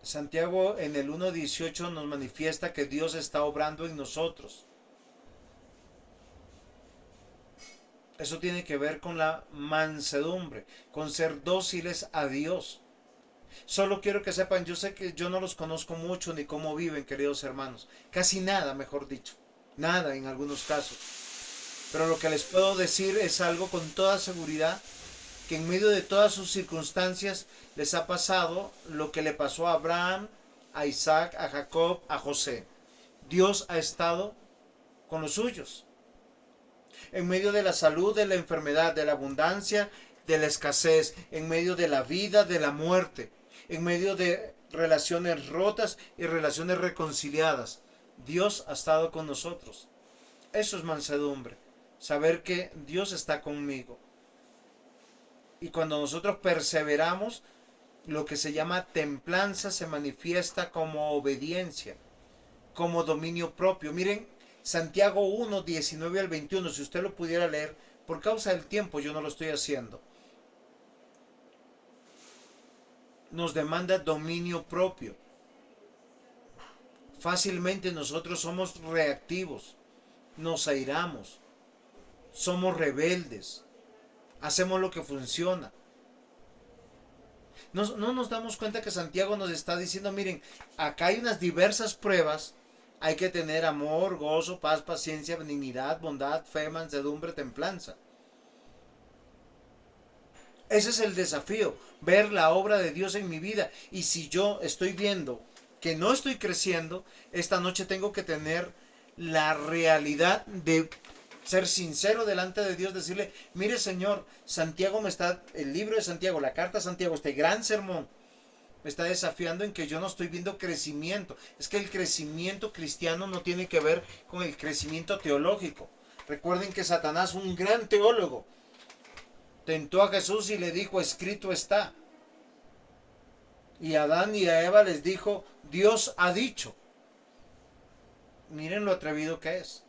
Santiago en el 1:18 nos manifiesta que Dios está obrando en nosotros. Eso tiene que ver con la mansedumbre, con ser dóciles a Dios. Solo quiero que sepan, yo sé que yo no los conozco mucho ni cómo viven, queridos hermanos. Casi nada, mejor dicho. Nada en algunos casos. Pero lo que les puedo decir es algo con toda seguridad, que en medio de todas sus circunstancias les ha pasado lo que le pasó a Abraham, a Isaac, a Jacob, a José. Dios ha estado con los suyos. En medio de la salud, de la enfermedad, de la abundancia, de la escasez, en medio de la vida, de la muerte, en medio de relaciones rotas y relaciones reconciliadas. Dios ha estado con nosotros. Eso es mansedumbre, saber que Dios está conmigo. Y cuando nosotros perseveramos, lo que se llama templanza se manifiesta como obediencia, como dominio propio. Miren, Santiago 1, 19 al 21, si usted lo pudiera leer, por causa del tiempo yo no lo estoy haciendo. Nos demanda dominio propio. Fácilmente nosotros somos reactivos, nos airamos, somos rebeldes, hacemos lo que funciona. No nos damos cuenta que Santiago nos está diciendo, miren, acá hay unas diversas pruebas. Hay que tener amor, gozo, paz, paciencia, benignidad, bondad, fe, mansedumbre, templanza. Ese es el desafío, ver la obra de Dios en mi vida. Y si yo estoy viendo que no estoy creciendo, esta noche tengo que tener la realidad de ser sincero delante de Dios, decirle, mire Señor, Santiago me está, el libro de Santiago, la carta de Santiago, este gran sermón, me está desafiando en que yo no estoy viendo crecimiento. Es que el crecimiento cristiano no tiene que ver con el crecimiento teológico. Recuerden que Satanás, un gran teólogo, tentó a Jesús y le dijo, escrito está. Y a Adán y a Eva les dijo, Dios ha dicho. Miren lo atrevido que es.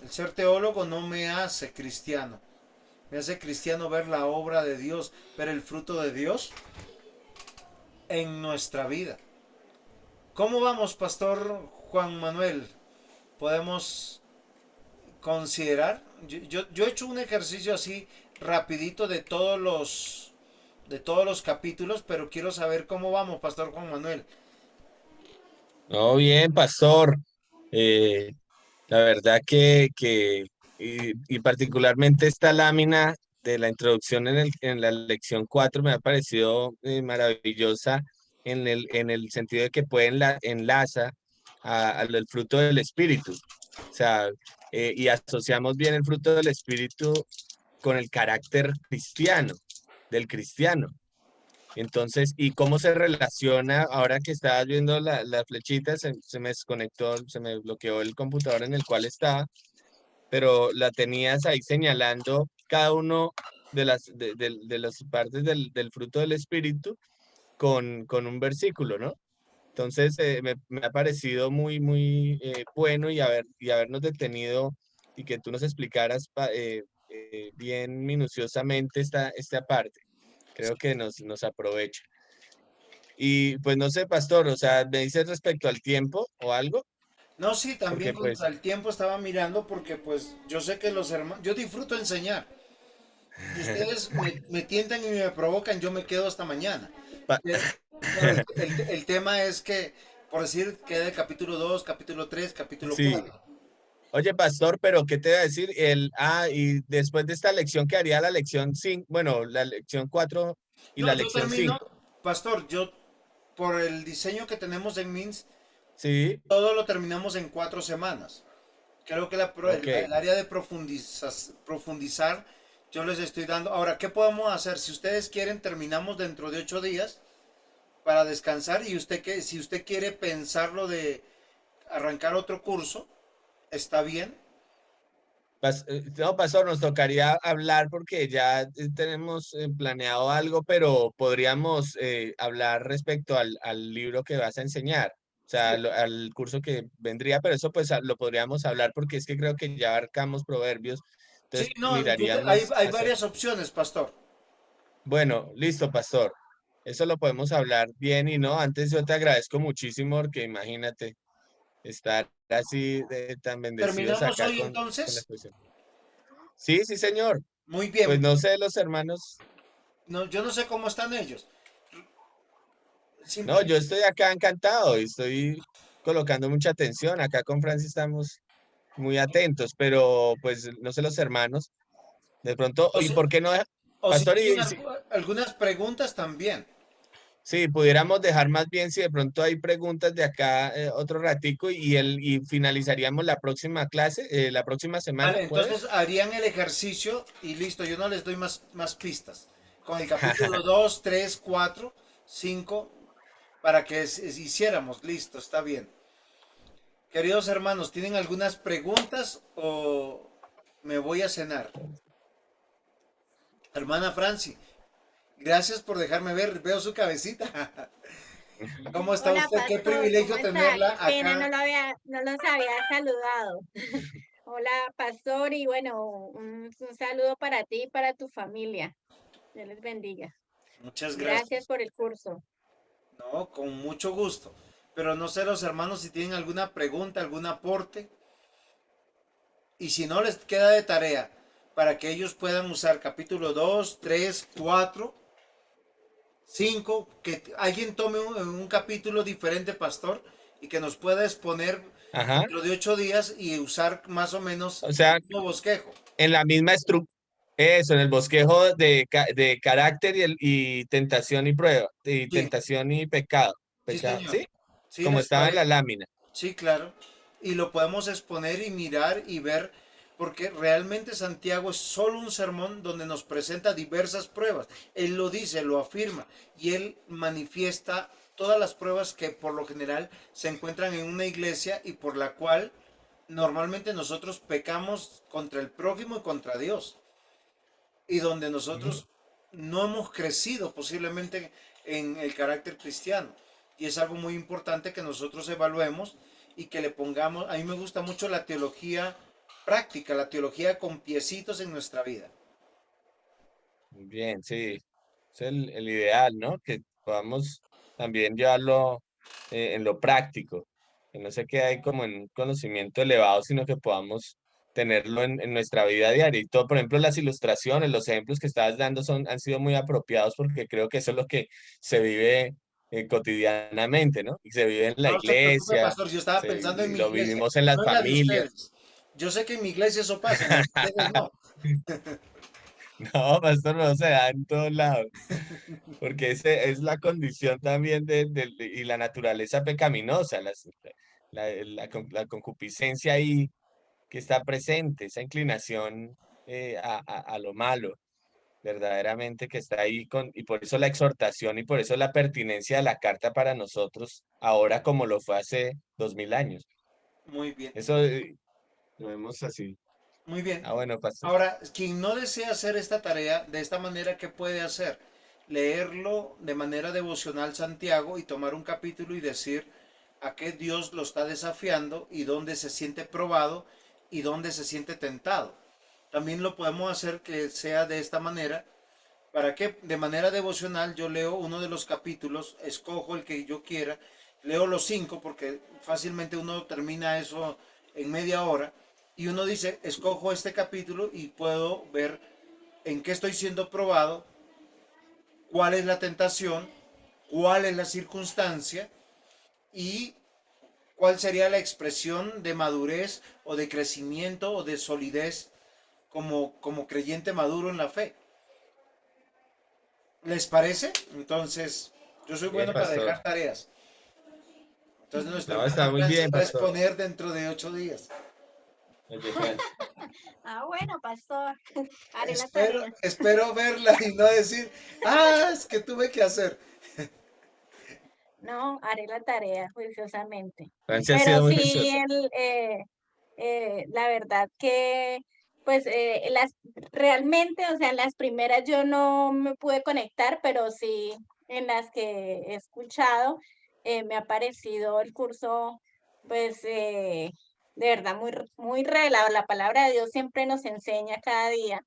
El ser teólogo no me hace cristiano. Me hace cristiano ver la obra de Dios, ver el fruto de Dios en nuestra vida. ¿Cómo vamos, Pastor Juan Manuel? ¿Podemos considerar? Yo he hecho un ejercicio así rapidito de todos los capítulos, pero quiero saber cómo vamos, Pastor Juan Manuel. No, bien, pastor. Eh, la verdad y particularmente esta lámina de la introducción en la lección 4 me ha parecido maravillosa en el sentido de que enlaza al fruto del Espíritu. O sea, y asociamos bien el fruto del Espíritu con el carácter cristiano, del cristiano. Entonces, ¿y cómo se relaciona? Ahora que estabas viendo la flechita, se me desconectó, se me bloqueó el computador en el cual estaba, pero la tenías ahí señalando cada uno de las partes del fruto del Espíritu con un versículo, ¿no? Entonces, me ha parecido muy bueno y habernos detenido y que tú nos explicaras bien minuciosamente esta parte. Creo que nos aprovecha. Y pues no sé, pastor, o sea, ¿me dices respecto al tiempo o algo? No, sí, también Porque contra pues, el tiempo estaba mirando porque pues yo sé que los hermanos, yo disfruto enseñar. Y ustedes me tientan y me provocan, yo me quedo hasta mañana. pa- Pero el tema es que, por decir, queda el capítulo 2, capítulo 3, capítulo sí. 4. Oye, pastor, pero ¿qué te va a decir? Y después de esta lección, ¿qué haría la lección 5? Bueno, la lección 4 y No, la yo lección termino, 5. pastor, yo por el diseño que tenemos en MINS, Sí, todo lo terminamos en 4 semanas. Creo que ok. el área de profundizar, yo les estoy dando. Ahora, ¿qué podemos hacer? Si ustedes quieren, terminamos dentro de 8 días para descansar y si usted quiere pensarlo de arrancar otro curso, está bien. No, pastor, nos tocaría hablar porque ya tenemos planeado algo, pero podríamos hablar respecto al libro que vas a enseñar, o sea, Sí, al curso que vendría, pero eso pues lo podríamos hablar porque es que creo que ya abarcamos proverbios, sí, entonces no, miraríamos hay hacer. varias opciones, pastor. Bueno, listo, pastor. Eso lo podemos hablar bien y no. Antes yo te agradezco muchísimo porque imagínate estar así tan bendecidos ¿Terminamos acá hoy con la entonces? exposición. Sí, sí, señor. Muy Pues bien. no sé, los hermanos. No, yo no sé cómo están ellos. No, Simple. yo estoy acá encantado y estoy colocando mucha atención. Acá con Francis estamos muy atentos, pero pues no sé los hermanos. De pronto, O ¿y si, por qué no, o si pastor? tienen Y si, algunas preguntas también. sí, pudiéramos dejar más bien si de pronto hay preguntas de acá otro ratico y finalizaríamos la próxima clase, la próxima semana, Vale, entonces jueves. harían el ejercicio y listo, yo no les doy más pistas. Con el capítulo 2, 3, 4, 5, para que hiciéramos, listo, está bien. Queridos hermanos, ¿tienen algunas preguntas o me voy a cenar? Hermana Franci, gracias por dejarme ver, veo su cabecita. ¿Cómo está Hola, usted? Qué pastor, ¿cómo privilegio está? tenerla Qué pena, acá. no los había saludado. Hola, pastor, y bueno, un saludo para ti y para tu familia. Dios les bendiga. Muchas Gracias gracias. por el curso. No, con mucho gusto. Pero no sé los hermanos si tienen alguna pregunta, algún aporte. Y si no, les queda de tarea para que ellos puedan usar capítulo 2, 3, 4, 5, que alguien tome un capítulo diferente, pastor, y que nos pueda exponer Ajá. dentro de 8 días y usar más o menos O el sea, mismo bosquejo. en la misma estructura, eso, en el bosquejo de carácter y tentación y prueba, y Sí, tentación y pecado, sí, pecado, señor. ¿sí? ¿Sí Como les estaba en la parece? lámina. Sí, claro. Y lo podemos exponer y mirar y ver, porque realmente Santiago es solo un sermón donde nos presenta diversas pruebas. Él lo dice, lo afirma, y él manifiesta todas las pruebas que por lo general se encuentran en una iglesia y por la cual normalmente nosotros pecamos contra el prójimo y contra Dios. Y donde Ujú. nosotros no hemos crecido posiblemente en el carácter cristiano. Y es algo muy importante que nosotros evaluemos y que le pongamos, a mí me gusta mucho la teología práctica, la teología con piecitos en nuestra vida. Muy bien, sí. Es el ideal, ¿no? Que podamos también llevarlo en lo práctico, que no se quede ahí como en un conocimiento elevado, sino que podamos tenerlo en nuestra vida diaria. Y todo, por ejemplo, las ilustraciones, los ejemplos que estabas dando han sido muy apropiados porque creo que eso es lo que se vive cotidianamente, ¿no? Y se vive en la No se preocupe, iglesia, pastor, yo estaba pensando en y mi lo iglesia, vivimos en las no en la de familias. ustedes. Yo sé que en mi iglesia eso pasa, en la de ustedes no. No, pastor, no se da en todos lados. Porque ese es la condición también y la naturaleza pecaminosa, la concupiscencia ahí que está presente, esa inclinación a lo malo, verdaderamente que está ahí y por eso la exhortación y por eso la pertinencia de la carta para nosotros ahora como lo fue hace 2000 años. Muy bien, Eso lo vemos así. muy bien. Ah, bueno, pastor. Ahora, quien no desea hacer esta tarea de esta manera, ¿qué puede hacer? Leerlo de manera devocional Santiago y tomar un capítulo y decir a qué Dios lo está desafiando y dónde se siente probado y dónde se siente tentado. También lo podemos hacer que sea de esta manera, para que de manera devocional yo leo uno de los capítulos, escojo el que yo quiera, leo los 5 porque fácilmente uno termina eso en media hora y uno dice, escojo este capítulo y puedo ver en qué estoy siendo probado, cuál es la tentación, cuál es la circunstancia y cuál sería la expresión de madurez o de crecimiento o de solidez como creyente maduro en la fe. ¿Les parece? Entonces, yo soy Bien, bueno para pastor. dejar tareas. Entonces, nuestra No, hermana está muy Francis bien, va a pastor. exponer dentro de 8 días. Oye, Francis. Ah, bueno, pastor, haré la Espero, tarea. espero verla y no decir, es que tuve que hacer. No, haré la tarea juiciosamente. Francia ha Listo. sido Pero muy sí, juiciosa. la verdad que pues realmente, o sea, en las primeras yo no me pude conectar, pero sí en las que he escuchado, me ha parecido el curso, pues de verdad muy revelador. La palabra de Dios siempre nos enseña cada día.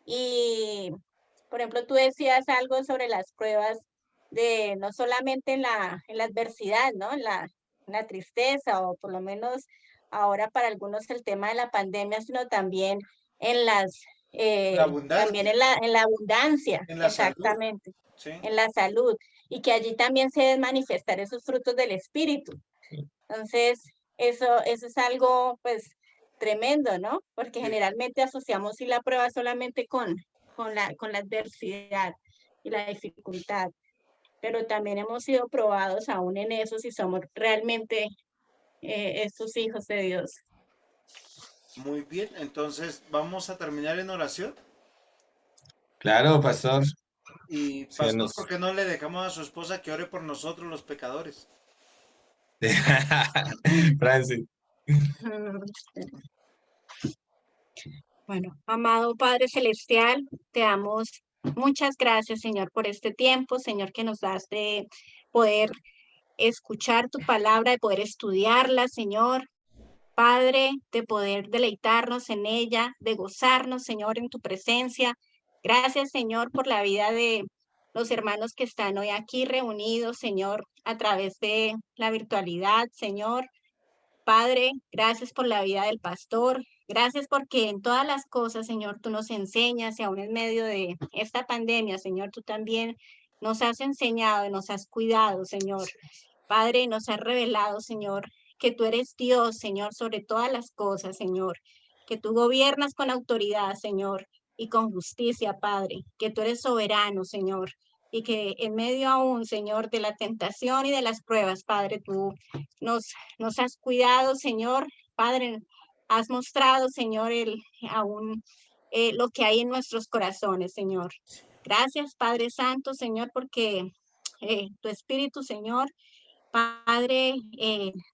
Y, por ejemplo, tú decías algo sobre las pruebas de no solamente en la adversidad, ¿no? En la tristeza, o por lo menos ahora para algunos el tema de la pandemia, sino también en La también abundancia, en la abundancia, en la salud, exactamente, ¿sí? en la salud, y que allí también se deben manifestar esos frutos del espíritu. Entonces, eso es algo, pues, tremendo, ¿no? Porque Sí. generalmente asociamos sí la prueba solamente con la adversidad y la dificultad, pero también hemos sido probados aún en eso si somos realmente estos hijos de Dios. Muy bien, entonces vamos a terminar en oración. Claro, pastor. Y Sí, pastor, ¿por qué no le dejamos a su esposa que ore por nosotros los pecadores? Francis. Bueno, amado Padre Celestial, te damos muchas gracias, Señor, por este tiempo, Señor, que nos das de poder escuchar tu palabra, de poder estudiarla, Señor. Padre, de poder deleitarnos en ella, de gozarnos, Señor, en tu presencia. Gracias, Señor, por la vida de los hermanos que están hoy aquí reunidos, Señor, a través de la virtualidad, Señor. Padre, gracias por la vida del pastor. Gracias porque en todas las cosas, Señor, tú nos enseñas y aún en medio de esta pandemia, Señor, tú también nos has enseñado y nos has cuidado, Señor. Padre, nos has revelado, Señor, que tú eres Dios, Señor, sobre todas las cosas, Señor, que tú gobiernas con autoridad, Señor, y con justicia, Padre, que tú eres soberano, Señor, y que en medio aún, Señor, de la tentación y de las pruebas, Padre, tú nos has cuidado, Señor, Padre, has mostrado, Señor, aún lo que hay en nuestros corazones, Señor. Gracias, Padre Santo, Señor, porque tu Espíritu, Señor, Padre,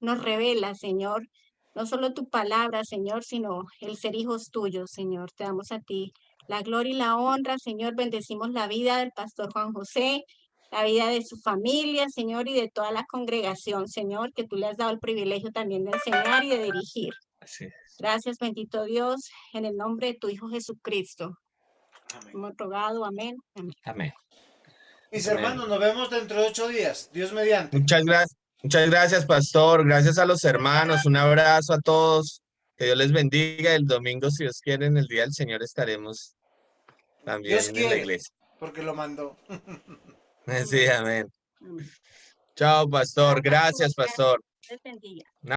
nos revela, Señor, no solo tu palabra, Señor, sino el ser hijos tuyos, Señor. Te damos a ti la gloria y la honra, Señor. Bendecimos la vida del pastor Juan José, la vida de su familia, Señor, y de toda la congregación, Señor, que tú le has dado el privilegio también de enseñar y de dirigir. Así es. Gracias, bendito Dios, en el nombre de tu Hijo Jesucristo. Amén. Hemos rogado, amén. Amén. Amén. Mis Amén. hermanos, nos vemos dentro de 8 días. Dios mediante. Muchas gracias, pastor. Gracias a los hermanos. Un abrazo a todos. Que Dios les bendiga. El domingo, si Dios quiere, en el día del Señor estaremos Dios también en la quiere, iglesia. porque lo mandó. Sí, amén. Amén. Chao, pastor. Gracias, pastor. Les bendiga.